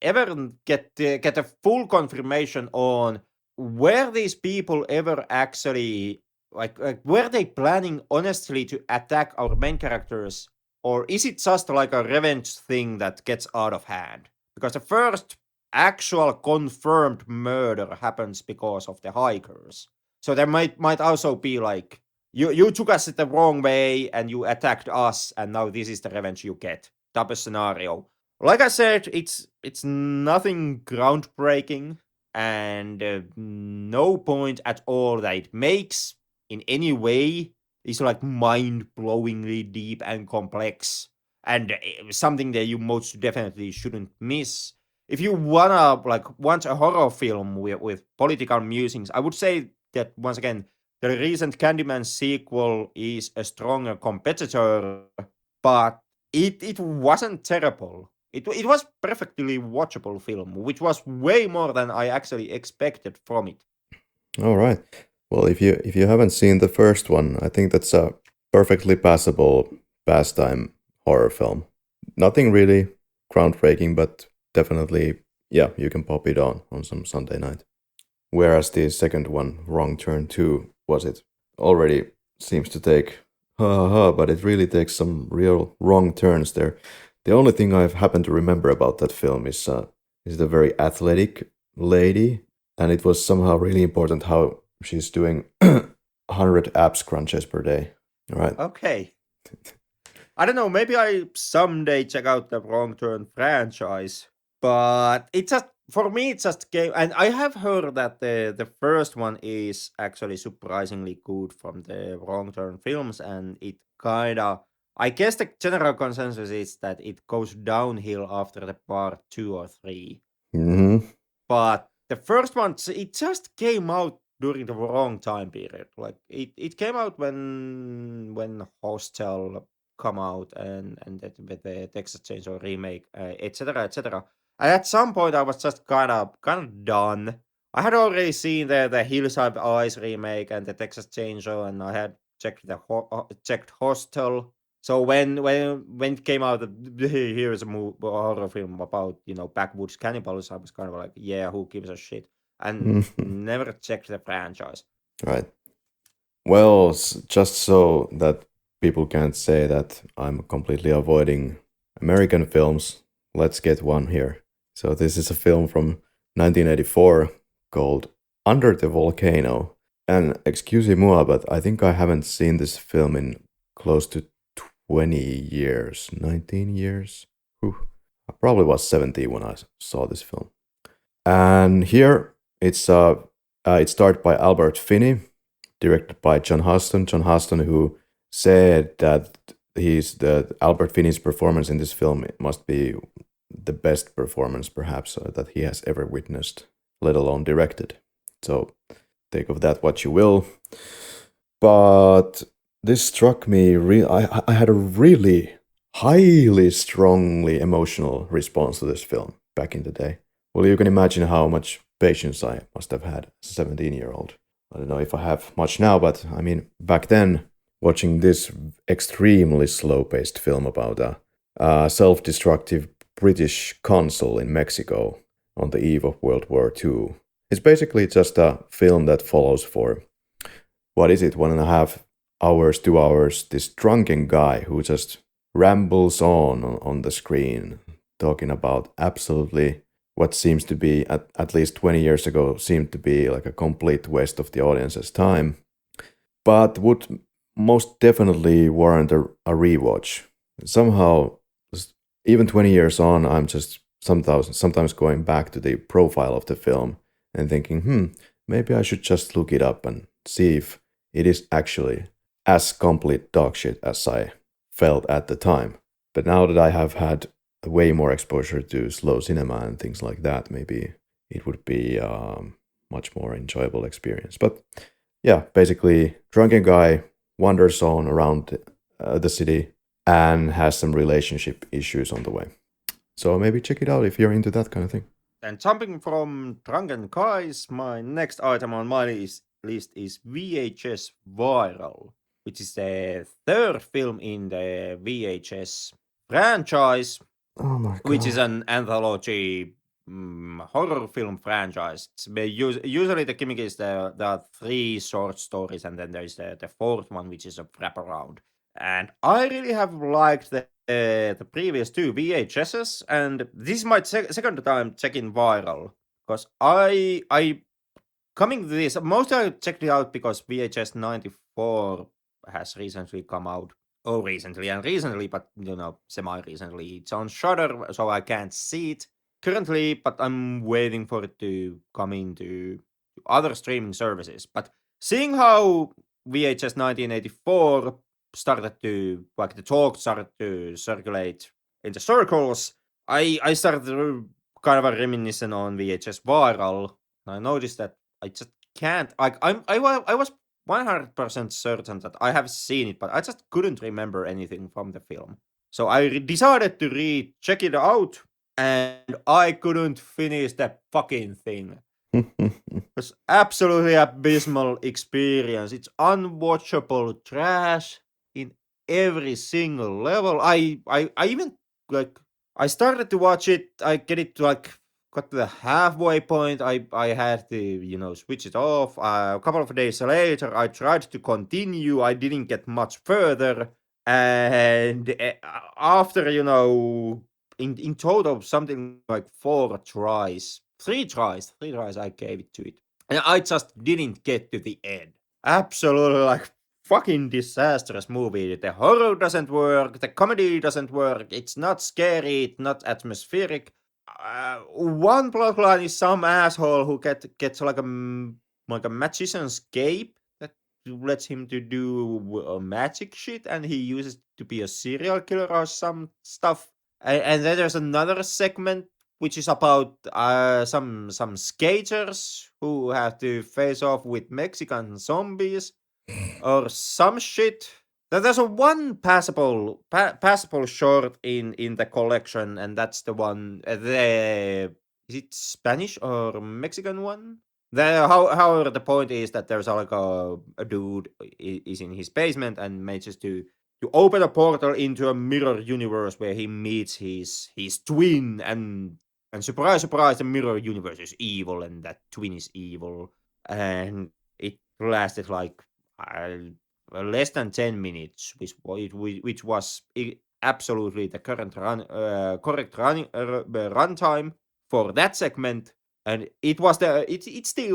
ever get a full confirmation on were these people ever actually like were they planning honestly to attack our main characters, or is it just like a revenge thing that gets out of hand? Because the first actual confirmed murder happens because of the hikers. So there might also be like you took us the wrong way and you attacked us, and now this is the revenge you get type of scenario. Like I said, it's nothing groundbreaking, and no point at all that it makes in any way is like mind-blowingly deep and complex, and something that you most definitely shouldn't miss. If you want a horror film with political musings, I would say that once again the recent Candyman sequel is a stronger competitor, but it wasn't terrible. It was perfectly watchable film, which was way more than I actually expected from it. All right. Well, if you haven't seen the first one, I think that's a perfectly passable pastime horror film. Nothing really groundbreaking, but definitely, yeah, you can pop it on some Sunday night. Whereas the second one, Wrong Turn 2, was it already seems to take, but it really takes some real wrong turns there. The only thing I've happened to remember about that film is the very athletic lady, and it was somehow really important how she's doing 100 abs crunches per day. All right. Okay. I don't know, maybe I someday check out the Wrong Turn franchise, but it's just for me it's just game, and I have heard that the first one is actually surprisingly good from the Wrong Turn films, and it kind of, I guess the general consensus is that it goes downhill after the part 2 or 3. Mm-hmm. But the first one, it just came out during the wrong time period. Like it came out when Hostel come out, and that with the Texas Chainsaw remake, etc. etc. And at some point, I was just kind of done. I had already seen the Hillside Eyes remake and the Texas Chainsaw, and I had checked Hostel. So when it came out that here's a horror film about backwoods cannibals, I was kind of like, yeah, who gives a shit, and never checked the franchise. Right. Well, just so that people can't say that I'm completely avoiding American films, let's get one here. So this is a film from 1984 called Under the Volcano. And excusez-moi, but I think I haven't seen this film in close to 20 years, 19 years. Whew. I probably was 17 when I saw this film. And here it's starred by Albert Finney, directed by John Huston. John Huston, who said that Albert Finney's performance in this film must be the best performance, perhaps, that he has ever witnessed, let alone directed. So take of that what you will. But this struck me. I had a really highly, strongly emotional response to this film back in the day. Well, you can imagine how much patience I must have had as a 17-year-old. I don't know if I have much now, but I mean, back then, watching this extremely slow-paced film about a self-destructive British consul in Mexico on the eve of World War II. It's basically just a film that follows for, what is it, 1.5 hours, 2 hours, this drunken guy who just rambles on the screen, talking about absolutely what seems to be, at least 20 years ago, seemed to be like a complete waste of the audience's time, but would most definitely warrant a rewatch. Somehow even 20 years on, I'm just sometimes going back to the profile of the film and thinking, maybe I should just look it up and see if it is actually as complete dog shit as I felt at the time. But now that I have had way more exposure to slow cinema and things like that, maybe it would be a much more enjoyable experience. But yeah, basically, drunken guy wanders on around the city and has some relationship issues on the way. So maybe check it out if you're into that kind of thing. And jumping from Drunken Guys, my next item on my list is VHS Viral, which is the third film in the VHS franchise, Oh my god. which is an anthology horror film franchise. Usually the gimmick is there are 3 short stories, and then there's the fourth one, which is a wraparound. And I really have liked the previous 2 VHSs, and this is my second time checking Viral, because I coming to this, mostly I checked it out because VHS 94 has recently come out. Oh, recently, but semi-recently. It's on Shudder, so I can't see it currently, but I'm waiting for it to come into other streaming services. But seeing how VHS 1984 started to, like, the talk started to circulate in the circles, I started to kind of reminiscing on VHS Viral. I noticed that I just can't. I was 100% certain that I have seen it, but I just couldn't remember anything from the film. So I decided to check it out, and I couldn't finish that fucking thing. It was absolutely abysmal experience. It's unwatchable trash in every single level. I even, like, I started to watch it. I get it to, like, got to the halfway point. I had to switch it off. A couple of days later, I tried to continue. I didn't get much further, and after in total something like 3 tries I gave it to it, and I just didn't get to the end. Absolutely, like, fucking disastrous movie. The horror doesn't work, the comedy doesn't work, it's not scary, it's not atmospheric. One plotline is some asshole who gets like a magician's cape that lets him to do magic shit, and he uses to be a serial killer or some stuff. And then there's another segment which is about some skaters who have to face off with Mexican zombies or some shit. There's a one passable short in the collection, and that's the one. Is it Spanish or Mexican one? However, the point is that there's like a dude is in his basement and manages to open a portal into a mirror universe where he meets his twin, and surprise, surprise, the mirror universe is evil, and that twin is evil, and it lasted like less than 10 minutes, which was absolutely the correct runtime for that segment, and it's the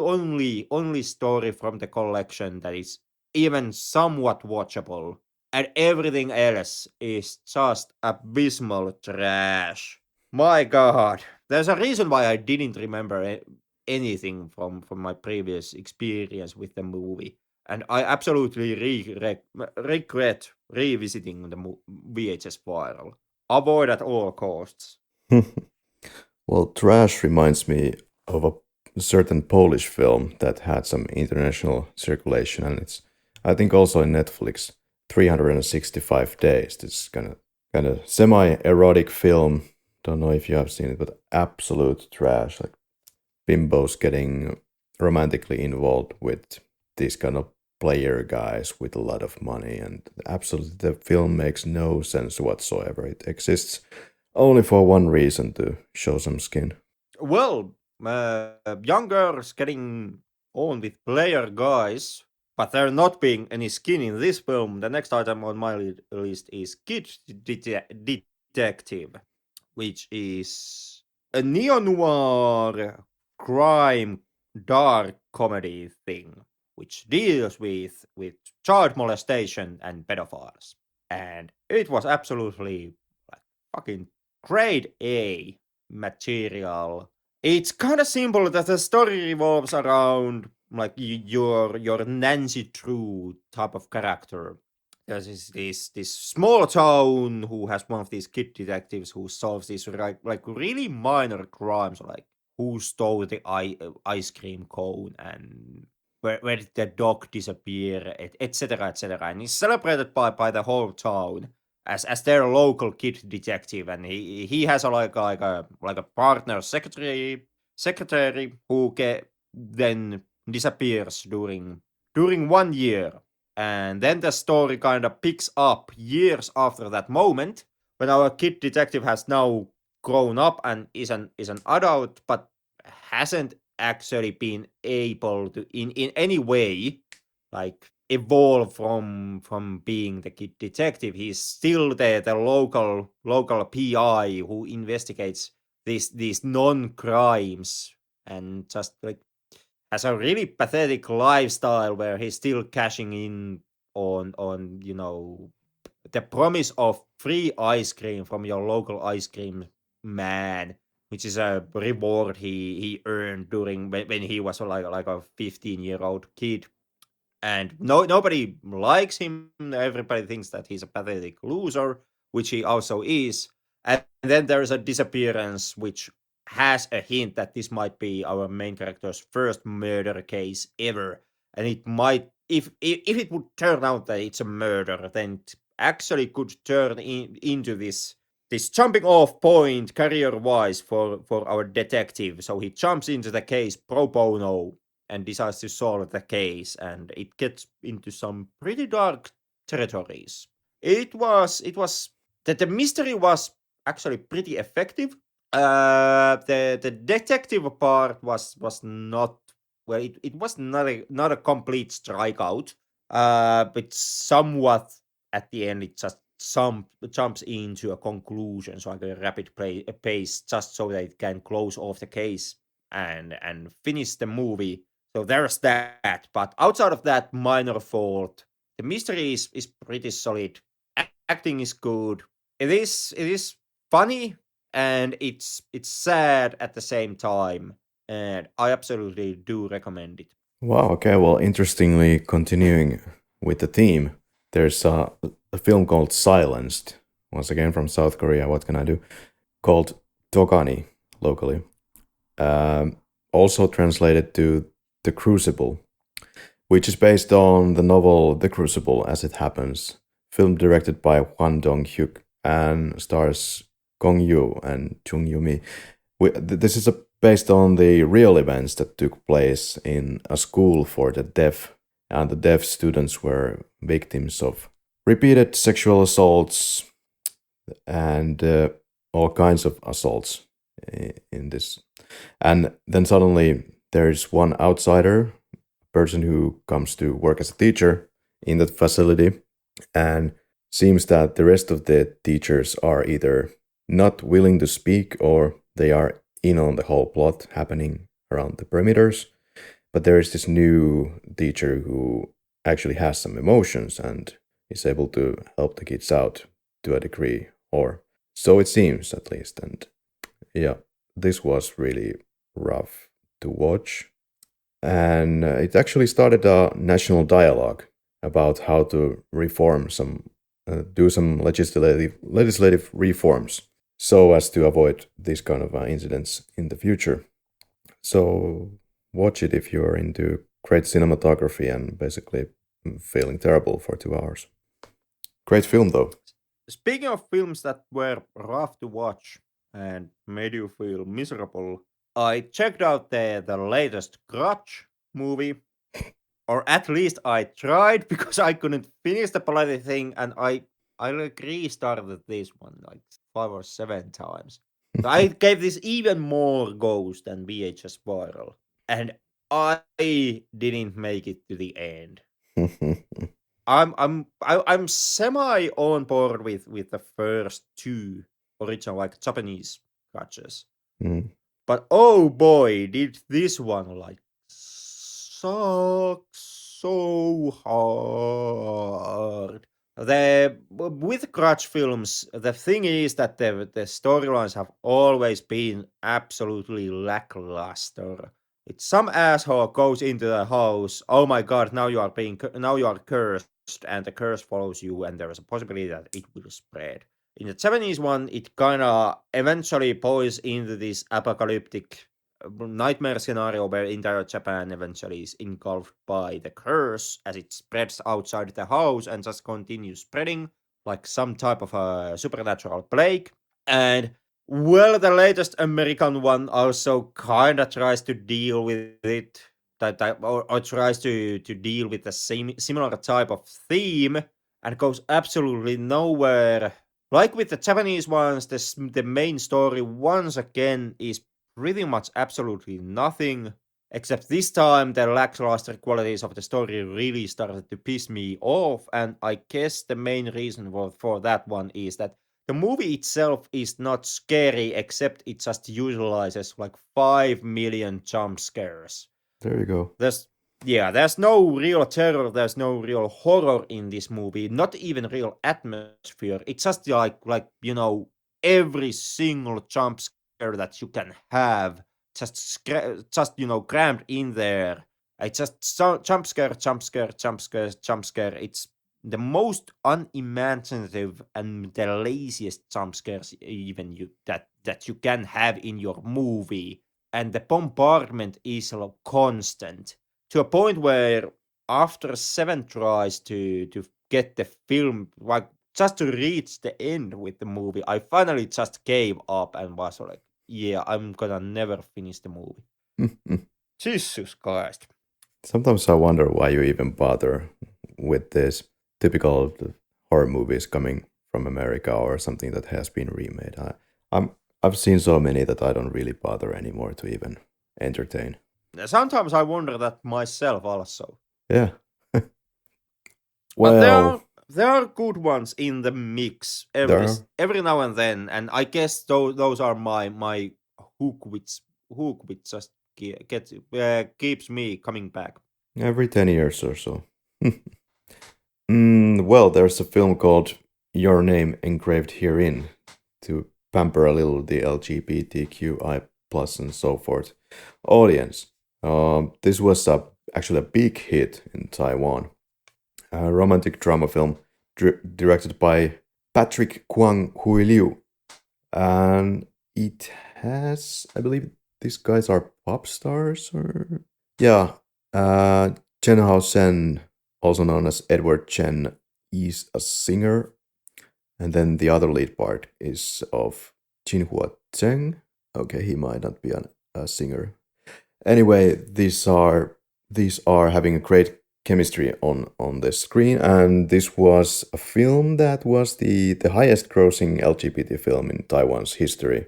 only story from the collection that is even somewhat watchable, and everything else is just abysmal trash. My God, there's a reason why I didn't remember anything from my previous experience with the movie, and I absolutely regret revisiting the VHS Viral. Avoid at all costs. Well, trash reminds me of a certain Polish film that had some international circulation, and it's, I think, also in Netflix. 365 Days. This kind of semi-erotic film. Don't know if you have seen it, but absolute trash. Like bimbos getting romantically involved with these kind of player guys with a lot of money, and absolutely the film makes no sense whatsoever. It exists only for one reason, to show some skin. Well, young girls getting on with player guys, but there not being any skin in this film. The next item on my list is Kid Detective, which is a neo-noir crime dark comedy thing, which deals with child molestation and pedophiles. And it was absolutely, like, fucking grade A material. It's kind of simple that the story revolves around like your Nancy Drew type of character. There's this small town who has one of these kid detectives who solves these like really minor crimes, like who stole the ice cream cone and where did the dog disappear, etc., etc. And he's celebrated by the whole town as their local kid detective, and he has a partner secretary who then disappears during 1 year, and then the story kind of picks up years after that moment when our kid detective has now grown up and is an adult, but hasn't actually been able to in any way like evolve from being the kid detective. He's still the local PI who investigates these non-crimes and just like has a really pathetic lifestyle where he's still cashing in on the promise of free ice cream from your local ice cream man, which is a reward he earned during when he was like a 15-year-old kid. And nobody likes him. Everybody thinks that he's a pathetic loser, which he also is. And then there's a disappearance, which has a hint that this might be our main character's first murder case ever. And it might, if it would turn out that it's a murder, then it actually could turn into this jumping off point career-wise for our detective. So he jumps into the case pro bono and decides to solve the case, and it gets into some pretty dark territories. The mystery was actually pretty effective. The detective part was not, well, it was not a complete strikeout. But somewhat at the end it just jumps into a conclusion, so like a rapid pace, just so that it can close off the case and finish the movie. So there's that. But outside of that minor fault, the mystery is pretty solid. Acting is good. It is funny, and it's sad at the same time. And I absolutely do recommend it. Wow, okay, well, interestingly, continuing with the theme, there's a film called Silenced, once again from South Korea, what can I do? Called Tokani, locally. Also translated to The Crucible, which is based on the novel The Crucible as It Happens, film directed by Hwan Dong-hyuk and stars Gong Yoo and Chung Yoo-mi. This is based on the real events that took place in a school for the deaf, and the deaf students were victims of repeated sexual assaults and all kinds of assaults in this. And then suddenly there's one outsider, person who comes to work as a teacher in that facility, and seems that the rest of the teachers are either not willing to speak or they are in on the whole plot happening around the perimeters. But there is this new teacher who actually has some emotions and is able to help the kids out to a degree, or so it seems at least. And yeah, this was really rough to watch. And it actually started a national dialogue about how to reform do some legislative reforms so as to avoid these kind of incidents in the future. So watch it if you're into great cinematography and basically feeling terrible for 2 hours. Great film though. Speaking of films that were rough to watch and made you feel miserable, I checked out the latest Grudge movie, or at least I tried because I couldn't finish the bloody thing, and I like restarted this one like 5 or 7 times. So I gave this even more goes than VHS Viral, and I didn't make it to the end. I'm semi on board with the first two original like Japanese Grudges. Mm. But oh boy, did this one like suck so hard. With Grudge films, the thing is that the storylines have always been absolutely lackluster. It's some asshole goes into the house. Oh my god! Now you are cursed, and the curse follows you, and there is a possibility that it will spread. In the Japanese one, it kind of eventually boils into this apocalyptic nightmare scenario where entire Japan eventually is engulfed by the curse as it spreads outside the house and just continues spreading like some type of a supernatural plague. And well, the latest American one also kind of tries to deal with it, or tries to deal with the same similar type of theme, and goes absolutely nowhere. Like with the Japanese ones, the main story once again is pretty much absolutely nothing. Except this time, the lackluster qualities of the story really started to piss me off, and I guess the main reason for that one is that the movie itself is not scary, except it just utilizes like 5 million jump scares. There you go. There's no real terror, there's no real horror in this movie, not even real atmosphere. It's just every single jump scare that you can have, just crammed in there. It's just jump scare, jump scare, jump scare, jump scare. It's the most unimaginative and the laziest jump scares even that you can have in your movie, and the bombardment is constant to a point where after 7 tries to get the film, like just to reach the end with the movie, I finally just gave up and was like, yeah, I'm gonna never finish the movie. Jesus Christ. Sometimes I wonder why you even bother with this typical horror movies coming from America or something that has been remade. I've seen so many that I don't really bother anymore to even entertain. Sometimes I wonder that myself also. Yeah. But Well, there are good ones in the mix there are every now and then, and I guess those are my hook which just keeps me coming back. every 10 years or so. Well, there's a film called Your Name Engraved Herein to pamper a little the LGBTQI plus and so forth audience. This was actually a big hit in Taiwan. A romantic drama film directed by Patrick Kwang Hui Liu. And it has, I believe these guys are pop stars or... Yeah, Chen Hao Sen, also known as Edward Chen, is a singer. And then the other lead part is of Jinhua Zheng. Okay, he might not be a singer. Anyway, these are having a great chemistry on the screen, and this was a film that was the highest grossing LGBT film in Taiwan's history,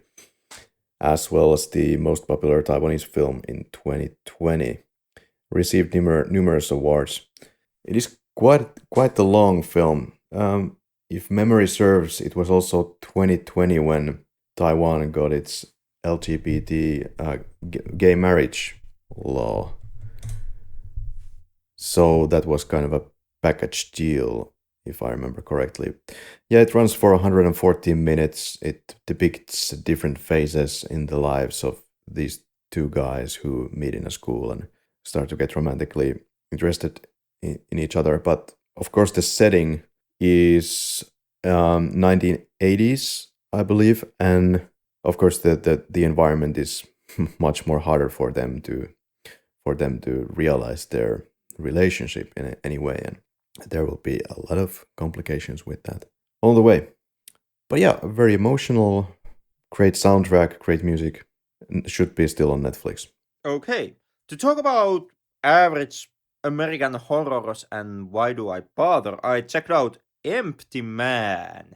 as well as the most popular Taiwanese film in 2020. Received numerous awards. It is quite a long film. If memory serves, it was also 2020 when Taiwan got its LGBT gay marriage law. So that was kind of a package deal, if I remember correctly. Yeah, it runs for 114 minutes. It depicts different phases in the lives of these two guys who meet in a school and start to get romantically interested in each other. But of course, the setting is 1980s, I believe, and of course the environment is much more harder for them to realize their relationship in any way, and there will be a lot of complications with that on the way. But yeah, very emotional, great soundtrack, great music. Should be still on Netflix. Okay, to talk about average American horrors and why do I bother, I checked out Empty Man.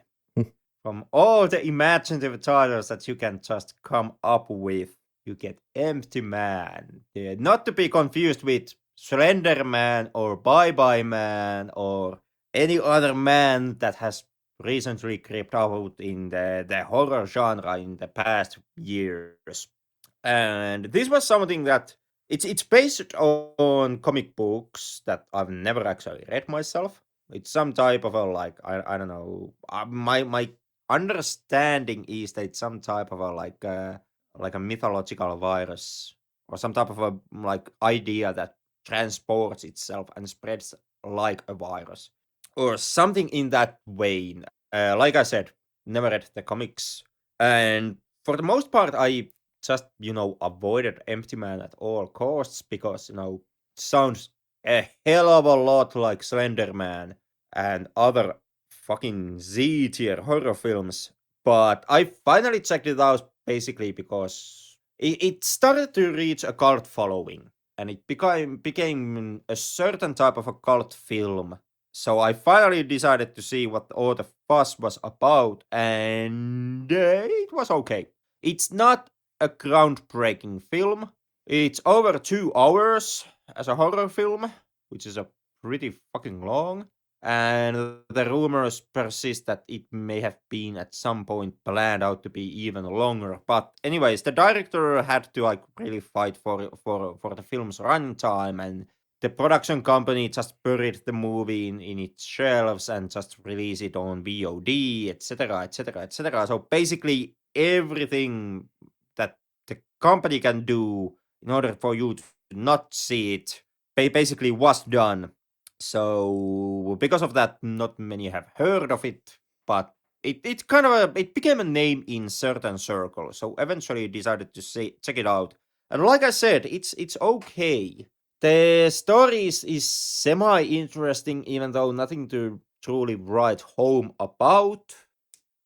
From all the imaginative titles that you can just come up with, you get Empty Man. Not to be confused with Slender Man or Bye Bye Man or any other man that has recently crept out in the horror genre in the past years. And this was something that it's based on comic books that I've never actually read myself. It's some type of a like I don't know. My understanding is that it's some type of a like a mythological virus or some type of a like idea that transports itself and spreads like a virus or something in that vein. Like I said, never read the comics, and for the most part, I just avoided Empty Man at all costs because sounds a hell of a lot like Slender Man and other fucking Z tier horror films. But I finally checked it out basically because it started to reach a cult following and it became a certain type of a cult film. So I finally decided to see what all the fuss was about, and it was okay. It's not a groundbreaking film. It's over 2 hours as a horror film, which is a pretty fucking long. And the rumors persist that it may have been at some point planned out to be even longer. But anyways, the director had to like really fight for the film's runtime, and the production company just buried the movie in its shelves and just released it on VOD, etc., etc., etc. So basically, everything that the company can do in order for you to not see it basically was done. So because of that, not many have heard of it, but it kind of it became a name in certain circles. So eventually decided to check it out. And like I said, it's okay. The story is semi interesting, even though nothing to truly write home about.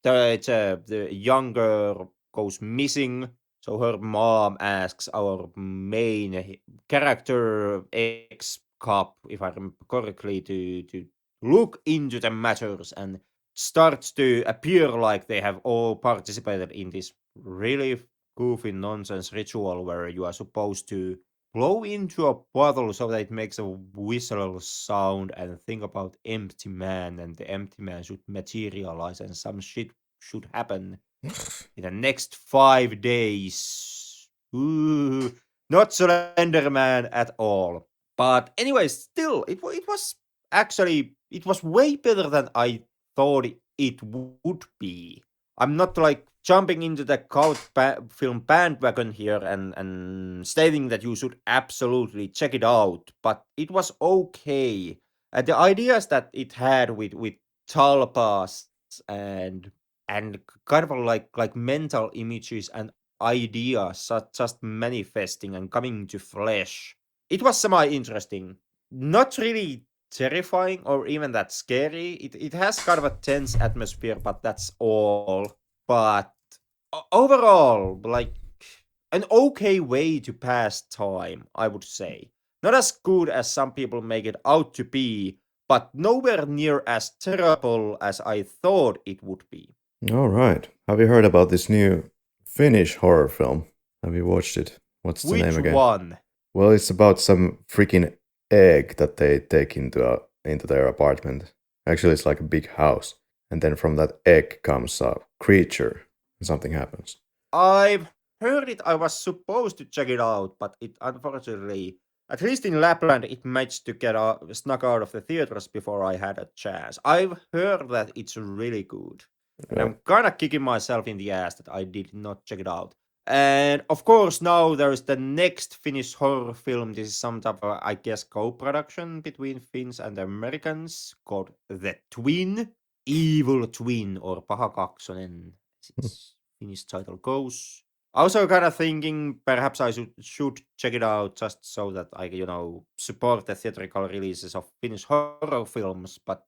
The young girl goes missing, so her mom asks our main character ex cop, if I remember correctly, to look into the matters and starts to appear like they have all participated in this really goofy nonsense ritual where you are supposed to blow into a bottle so that it makes a whistle sound and think about empty man, and the empty man should materialize and some shit should happen in the next 5 days. Ooh, not Slender Man at all. But anyway, still, it was actually it was way better than I thought it would be. I'm not like jumping into the cult film bandwagon here and stating that you should absolutely check it out, but it was okay. And the ideas that it had with Talpas and kind of like mental images and ideas just manifesting and coming to flesh. It was semi interesting. Not really terrifying or even that scary. It has kind of a tense atmosphere, but that's all. But overall, like an okay way to pass time, I would say. Not as good as some people make it out to be, but nowhere near as terrible as I thought it would be. All right. Have you heard about this new Finnish horror film? Have you watched it? What's the name Which again? one? Well, it's about some freaking egg that they take into their apartment. Actually, it's like a big house, and then from that egg comes a creature, and something happens. I've heard it. I was supposed to check it out, but it unfortunately, at least in Lapland, it managed to get snuck out of the theaters before I had a chance. I've heard that it's really good, and Uh, I'm kind of kicking myself in the ass that I did not check it out. And of course, now there is the next Finnish horror film. This is some type of, I guess, co-production between Finns and Americans called The Twin, Evil Twin, or Paha Kaksonen, as its Finnish title goes. Also, kind of thinking perhaps I should check it out just so that I support the theatrical releases of Finnish horror films. But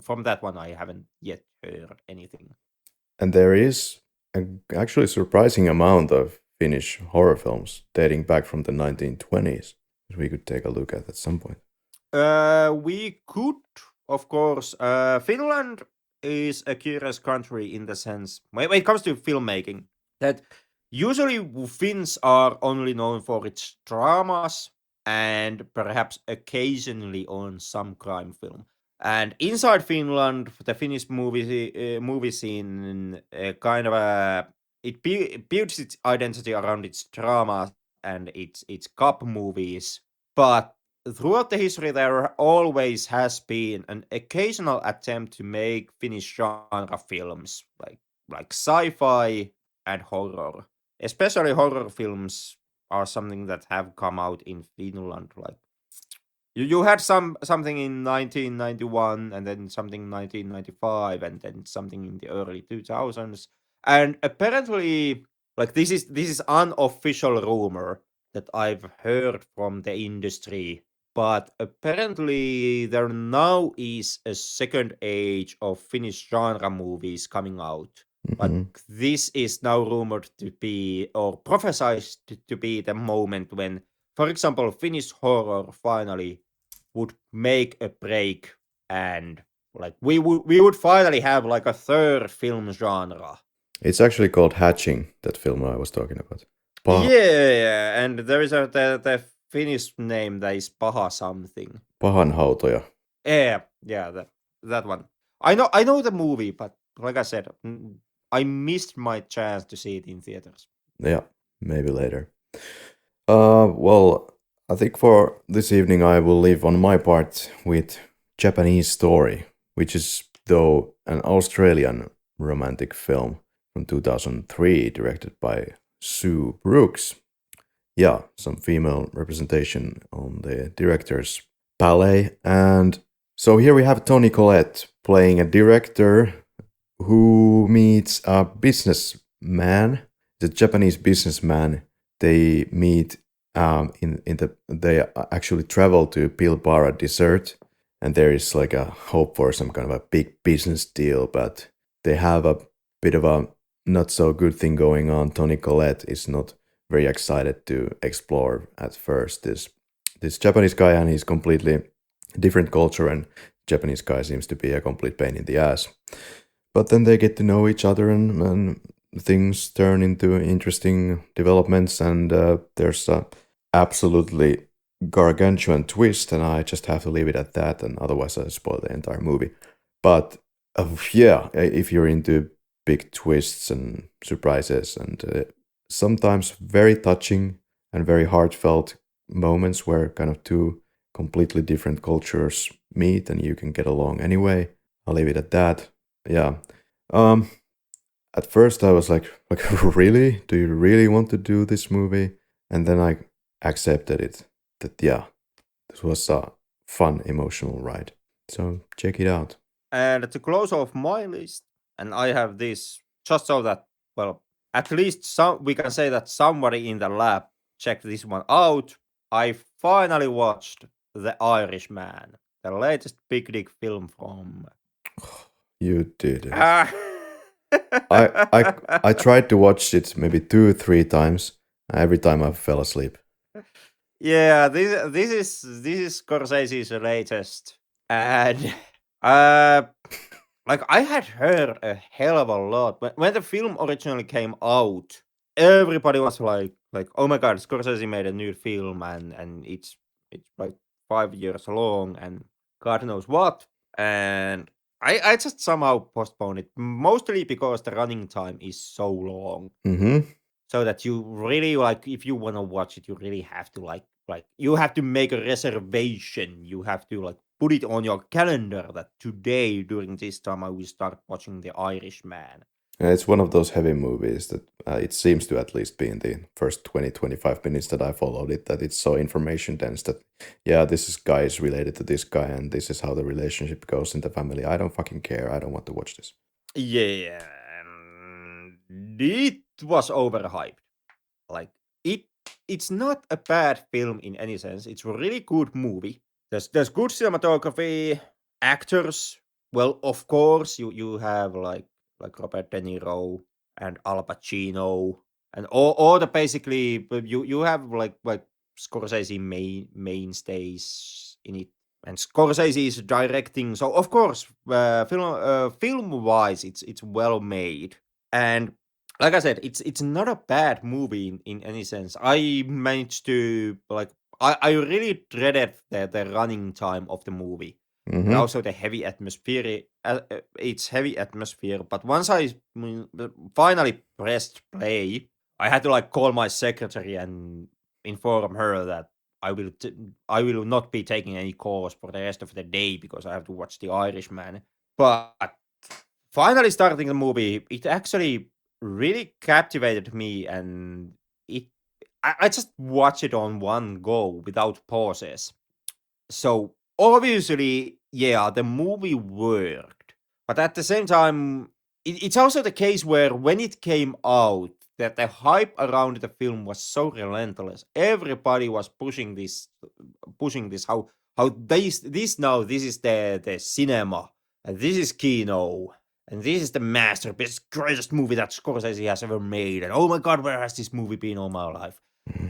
from that one I haven't yet heard anything. and there is an actually surprising amount of Finnish horror films dating back from the 1920s, which we could take a look at some point. We could, of course. Finland is a curious country in the sense when it comes to filmmaking that usually Finns are only known for its dramas and perhaps occasionally on some crime film. And inside Finland, the Finnish movie scene kind of builds its identity around its dramas and its cop movies, but throughout the history, there always has been an occasional attempt to make Finnish genre films, like sci-fi and horror. Especially horror films are something that have come out in Finland. Like you had something in 1991, and then something 1995, and then something in the early 2000s. And apparently, like this is unofficial rumor that I've heard from the industry, but apparently there now is a second age of Finnish genre movies coming out. But Hmm. this is now rumored to be, or prophesied to be, the moment when, for example, Finnish horror finally would make a break, and like we would finally have like a third film genre. It's actually called Hatching, that film I was talking about. Yeah, and there is the Finnish name that is Paha something. Pahanhautoja. Yeah, that one. I know the movie, but like I said, I missed my chance to see it in theaters. Yeah, maybe later. Well, I think for this evening I will leave on my part with Japanese Story, which is though an Australian romantic film from 2003, directed by Sue Brooks. Yeah, some female representation on the director's palette. And so here we have Toni Collette playing a director who meets a businessman, the Japanese businessman. They meet they actually travel to Pilbara Desert, and there is like a hope for some kind of a big business deal, but they have a bit of a not so good thing going on. Toni Collette is not very excited to explore at first this Japanese guy, and he's completely different culture, and Japanese guy seems to be a complete pain in the ass. But then they get to know each other, and things turn into interesting developments, and there's a absolutely gargantuan twist, and I just have to leave it at that, and otherwise I spoil the entire movie. But yeah, if you're into big twists and surprises, and sometimes very touching and very heartfelt moments where kind of two completely different cultures meet and you can get along anyway, I'll leave it at that. Yeah. Um, at first I was like, really? Do you really want to do this movie? And then I accepted it. That yeah, this was a fun, emotional ride. So check it out. And to close off my list, and I have this just so that, well, at least we can say that somebody in the lab checked this one out. I finally watched The Irishman, the latest big dick film from. You did it. Ah. I tried to watch it maybe 2 3 times. Every time I fell asleep. Yeah, this is Scorsese's latest, and uh, like I had heard a hell of a lot when the film originally came out. Everybody was like, oh my god, Scorsese made a new film, and it's like 5 years long, and God knows what. And I just somehow postponed it, mostly because the running time is so long. Mm-hmm. So that you really, like, if you want to watch it, you really have to like you have to make a reservation. You have to like put it on your calendar that today during this time I will start watching The Irishman. It's one of those heavy movies that it seems to at least be in the first 20 25 minutes that I followed it, that it's so information dense that, yeah, guy is related to this guy, and this is how the relationship goes in the family. I don't fucking care. I don't want to watch this. Yeah, it was overhyped. Like it's not a bad film in any sense. It's a really good movie. There's good cinematography, actors. Well, of course, you have like Robert De Niro and Al Pacino and all the basically, but you have like Scorsese mainstays in it, and Scorsese is directing. So of course, film wise, it's well made. And like I said, it's not a bad movie in any sense. I managed to like I really dreaded the running time of the movie, and Mm-hmm. also the heavy atmosphere. It's heavy atmosphere, but once I finally pressed play, I had to like call my secretary and inform her that I will not be taking any calls for the rest of the day because I have to watch The Irishman. But finally starting the movie, it actually really captivated me, and I just watched it on one go without pauses. So obviously, yeah, the movie worked, but at the same time, it's also the case where when it came out, that the hype around the film was so relentless. Everybody was pushing this. How this is the cinema, and this is Kino, and this is the masterpiece, greatest movie that Scorsese has ever made. And oh my God, where has this movie been all my life?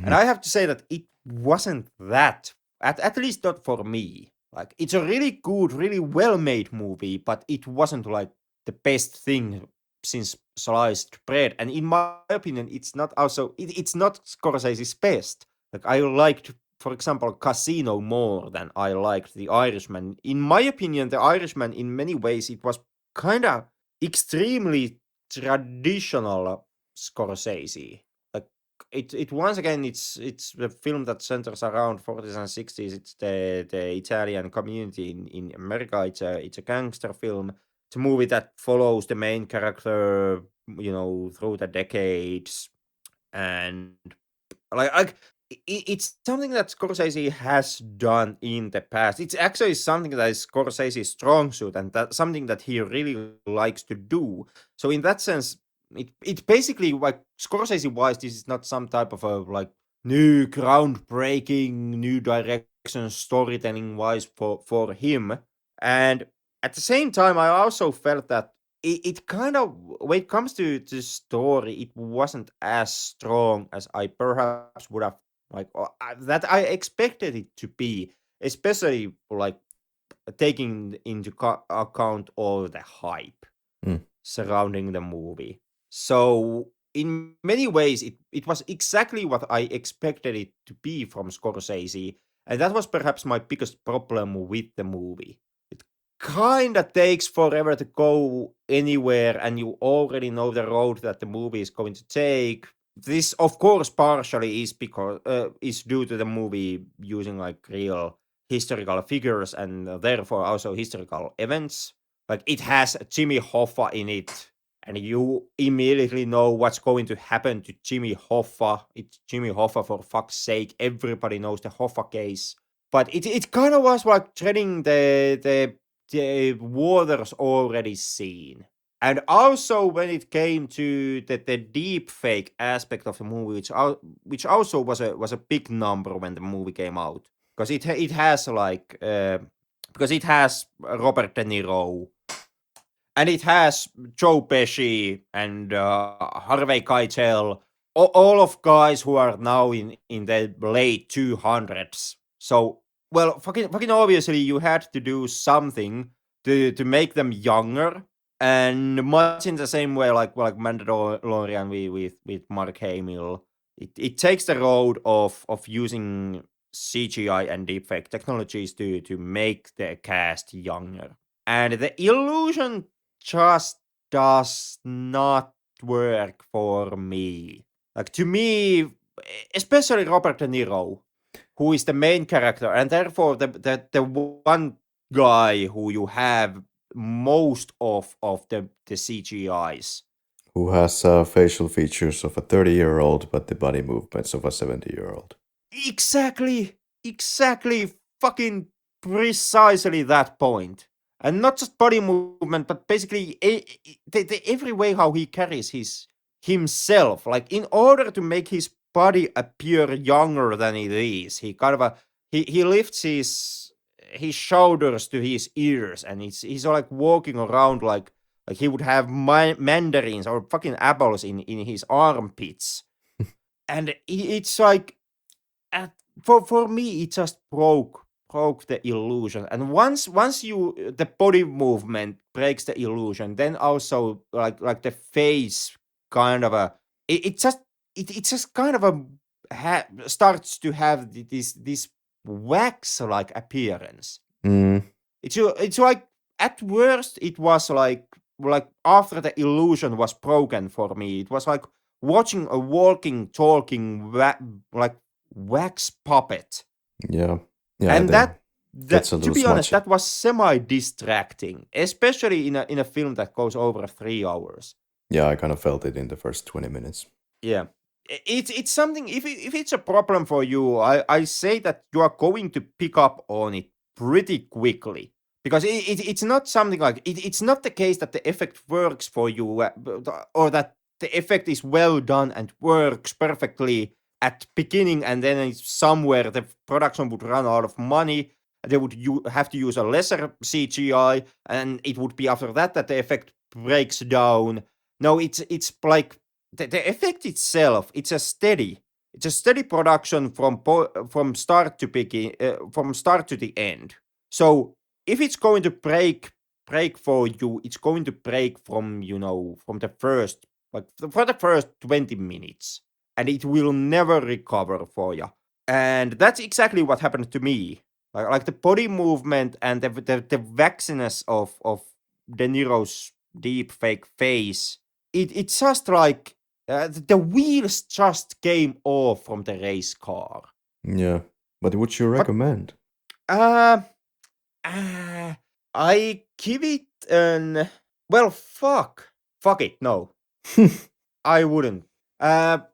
And I have to say that it wasn't that, at least not for me. Like, it's a really good, really well-made movie, but it wasn't like the best thing since sliced bread. And in my opinion, it's not it's not Scorsese's best. Like, I liked, for example, Casino more than I liked The Irishman. In my opinion, The Irishman, in many ways, it was kind of extremely traditional Scorsese. Like, it once again, it's the film that centers around 40s and 60s. It's the Italian community in America. It's a gangster film. It's a movie that follows the main character, through the decades, and like it's something that Scorsese has done in the past. It's actually something that is Scorsese's strong suit, and that's something that he really likes to do. So in that sense, it basically, like, Scorsese wise, this is not some type of a like new groundbreaking new direction storytelling wise for him. And at the same time, I also felt that it kind of, when it comes to the story, it wasn't as strong as I perhaps would have that I expected it to be, especially like taking into account all the hype Mm. surrounding the movie. So in many ways, it was exactly what I expected it to be from Scorsese, and that was perhaps my biggest problem with the movie. It kind of takes forever to go anywhere, and you already know the road that the movie is going to take. This, of course, partially is because is due to the movie using like real historical figures and therefore also historical events. Like, it has Jimmy Hoffa in it, and you immediately know what's going to happen to Jimmy Hoffa. It's Jimmy Hoffa, for fuck's sake. Everybody knows the Hoffa case. But it kind of was like treading the waters already seen. And also when it came to the deep fake aspect of the movie, which also was a big number when the movie came out, because it has like because it has Robert De Niro, and it has Joe Pesci and Harvey Keitel, all of guys who are now in the late 200s. So, well, fucking obviously, you had to do something to make them younger, and much in the same way, like Mandalorian with Mark Hamill, it takes the road of using CGI and deepfake technologies to make the cast younger, and the illusion just does not work for me. Like, to me, especially Robert De Niro, who is the main character, and therefore the one guy who you have most of the CGIs. Who has facial features of a 30-year-old, but the body movements of a 70-year-old. Exactly, fucking precisely that point. And not just body movement, but basically every way how he carries himself. Like, in order to make his body appear younger than it is, he kind of he lifts his shoulders to his ears, and he's like walking around like he would have mandarins or fucking apples in his armpits. And it's like, for me, it just broke the illusion. And once the body movement breaks the illusion, then also like the face kind of it just kind of starts to have this wax like appearance. Mm. It's like, at worst it was like after the illusion was broken for me, it was like watching a walking, talking like wax puppet. Yeah. Yeah, And then gets a to little be honest, smudgy. that was semi-distracting, especially in a film that goes over 3 hours. Yeah, I kind of felt it in the first 20 minutes. Yeah. It's something, if it's a problem for you, I say that you are going to pick up on it pretty quickly. Because it's not something like, it's not the case that the effect works for you, or that the effect is well done and works perfectly at beginning, and then it's somewhere the production would run out of money, they would have to use a lesser CGI, and it would be after that that the effect breaks down. No, it's like the effect itself, it's a steady production from start to begin, from start to the end. So if it's going to break for you, it's going to break from, from the first, like for the first 20 minutes, and it will never recover for you. And that's exactly what happened to me. Like the body movement and the waxiness of De Niro's deep fake face, it's just like, the wheels just came off from the race car. Yeah. But would you But recommend? uh, uh I give it an, well, fuck it, no, I wouldn't.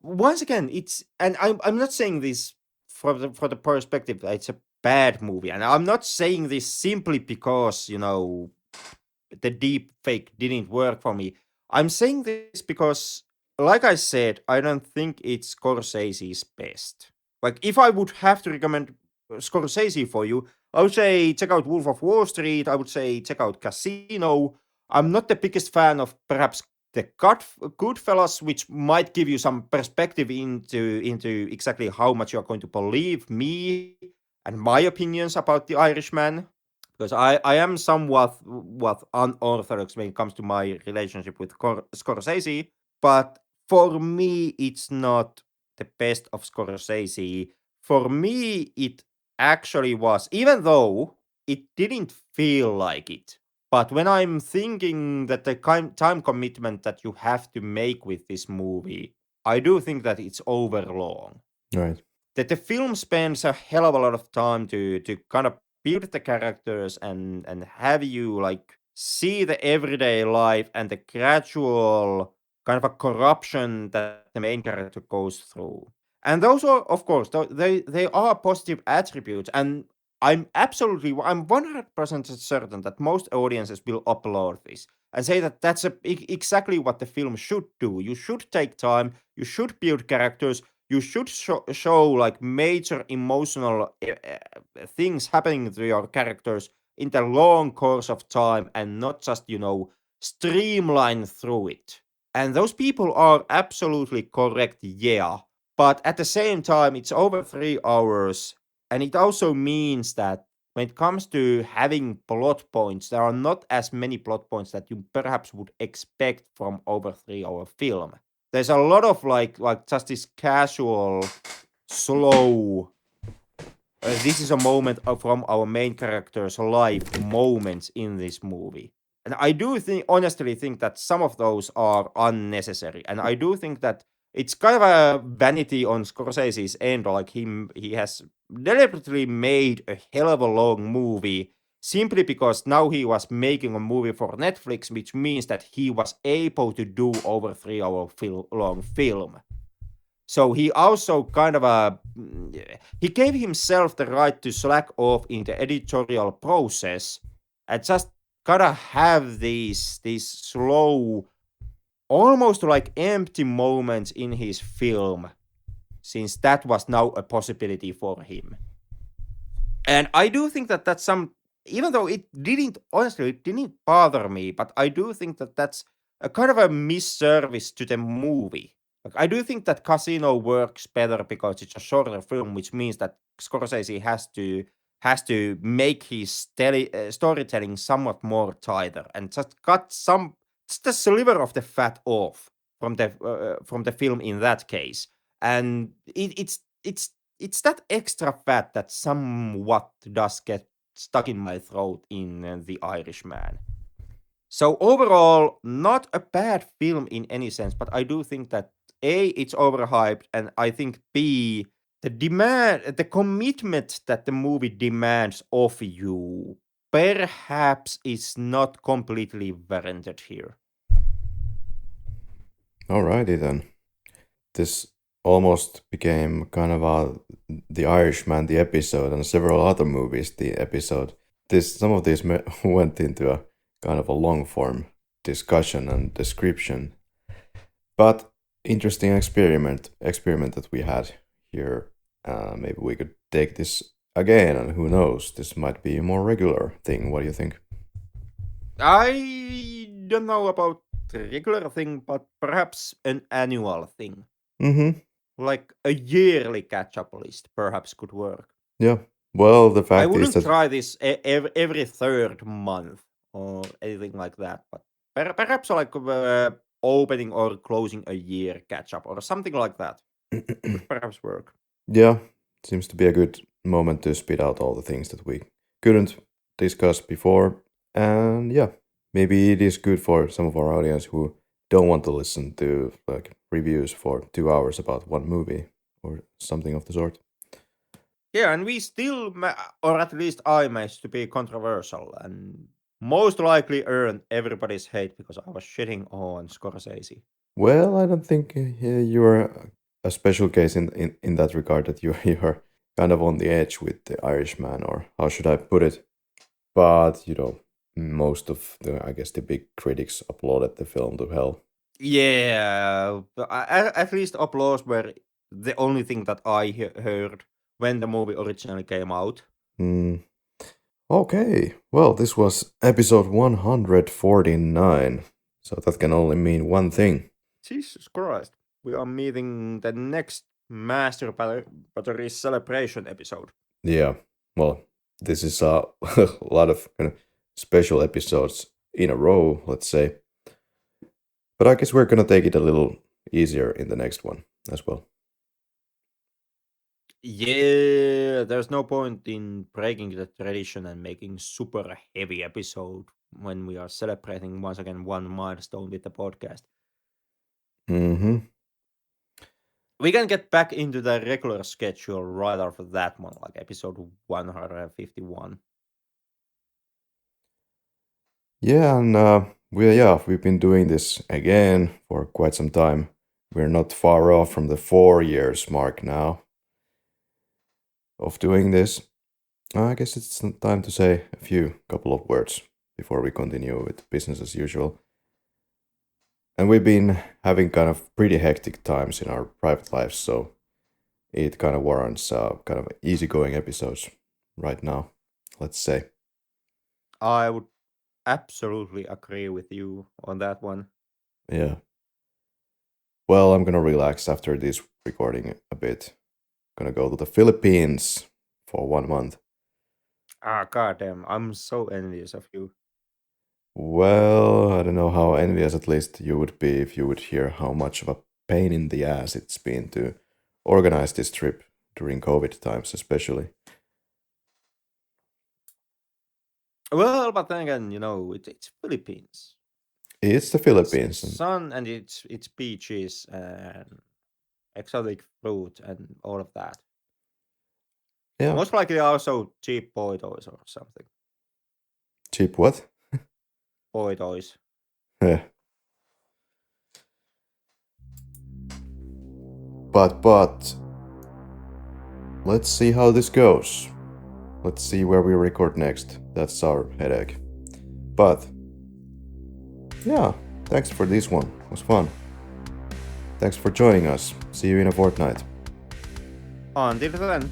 Once again, it's, and I'm not saying this for the perspective that it's a bad movie, and I'm not saying this simply because the deep fake didn't work for me. I'm saying this because, like I said, I don't think it's Scorsese's best. Like, if I would have to recommend Scorsese for you, I would say check out Wolf of Wall Street. I would say check out Casino. I'm not the biggest fan of perhaps the Goodfellas, which might give you some perspective into exactly how much you're going to believe me and my opinions about the Irishman, because I am somewhat unorthodox when it comes to my relationship with Scorsese, but for me, it's not the best of Scorsese. For me, it actually was, even though it didn't feel like it. But when I'm thinking that the time commitment that you have to make with this movie, I do think that it's overlong. Right. That the film spends a hell of a lot of time to kind of build the characters and have you like see the everyday life and the gradual kind of a corruption that the main character goes through. And those are, of course, they are positive attributes, and I'm 100% certain that most audiences will applaud this and say that that's exactly what the film should do. You should take time, you should build characters, you should show like major emotional things happening to your characters in the long course of time, and not just streamline through it. And those people are absolutely correct, yeah, but at the same time it's over 3 hours, and it also means that when it comes to having plot points, there are not as many plot points that you perhaps would expect from over 3 hour film. There's a lot of like just this casual, slow. This is a moment from our main character's life moments in this movie, and I do honestly think that some of those are unnecessary, and I do think that it's kind of a vanity on Scorsese's end. Like he has deliberately made a hell of a long movie simply because now he was making a movie for Netflix, which means that he was able to do over 3 hour long film. So he also kind of he gave himself the right to slack off in the editorial process and just kind of have these slow, almost like empty moments in his film, since that was now a possibility for him. And I do think that that's even though it didn't bother me, but I do think that that's a kind of a misservice to the movie. Like, I do think that Casino works better because it's a shorter film, which means that Scorsese has to make his storytelling somewhat more tighter and just cut just a sliver of the fat off from the film in that case. And it's that extra fat that somewhat does get stuck in my throat in The Irishman. So overall, not a bad film in any sense, but I do think that A, it's overhyped, and I think B, the commitment that the movie demands of you perhaps is not completely warranted here. Alrighty then. This almost became kind of the Irishman, the episode, and several other movies, the episode. Some of these went into a kind of a long form discussion and description, but interesting experiment that we had here. Maybe we could take this again, and who knows, this might be a more regular thing. What do you think? I don't know about the regular thing, but perhaps an annual thing. Mm-hmm. Like a yearly catch-up list perhaps could work. Yeah. Well, the I fact is wouldn't that try this every third month or anything like that, but perhaps like opening or closing a year catch-up or something like that could perhaps work. yeah, seems to be a good moment to spit out all the things that we couldn't discuss before. And yeah, maybe it is good for some of our audience who don't want to listen to like reviews for 2 hours about one movie or something of the sort. Yeah, and we still, or at least I managed to be controversial and most likely earned everybody's hate because I was shitting on Scorsese. Well, I don't think you're a special case in that regard that you're kind of on the edge with the Irishman, or how should I put it? But most of I guess the big critics applauded the film to hell. Yeah, but at least applause were the only thing that I heard when the movie originally came out. Hmm. Okay, well, this was episode 149, so that can only mean one thing. Jesus Christ. We are meeting the next Master Battery celebration episode. Yeah, well, this is a lot of kind of special episodes in a row, let's say. But I guess we're gonna take it a little easier in the next one as well. Yeah, there's no point in breaking the tradition and making super heavy episode when we are celebrating once again one milestone with the podcast. Mm-hmm. We can get back into the regular schedule right after that one, like episode 151. Yeah, and we've been doing this again for quite some time. We're not far off from the 4 years mark now of doing this. I guess it's time to say a couple of words before we continue with business as usual. And we've been having kind of pretty hectic times in our private lives, so it kind of warrants kind of easygoing episodes right now, let's say. I would absolutely agree with you on that one. Yeah. Well, I'm gonna relax after this recording a bit. Gonna go to the Philippines for 1 month. Ah, goddamn, I'm so envious of you. Well, I don't know how envious at least you would be if you would hear how much of a pain in the ass it's been to organize this trip during COVID times, especially. Well, but then again, it's Philippines. It's the It's Philippines, and sun and it's beaches and exotic fruit and all of that. yeah, Most likely also cheap boy toys or something. cheap what? Boy toys. Yeah. But let's see how this goes. Let's see where we record next. That's our headache. But yeah, thanks for this one. It was fun. Thanks for joining us. See you in a fortnight. Until then.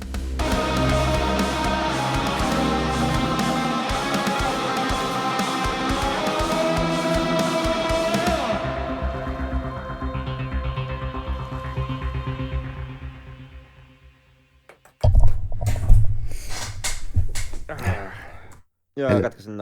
Ja, katkasin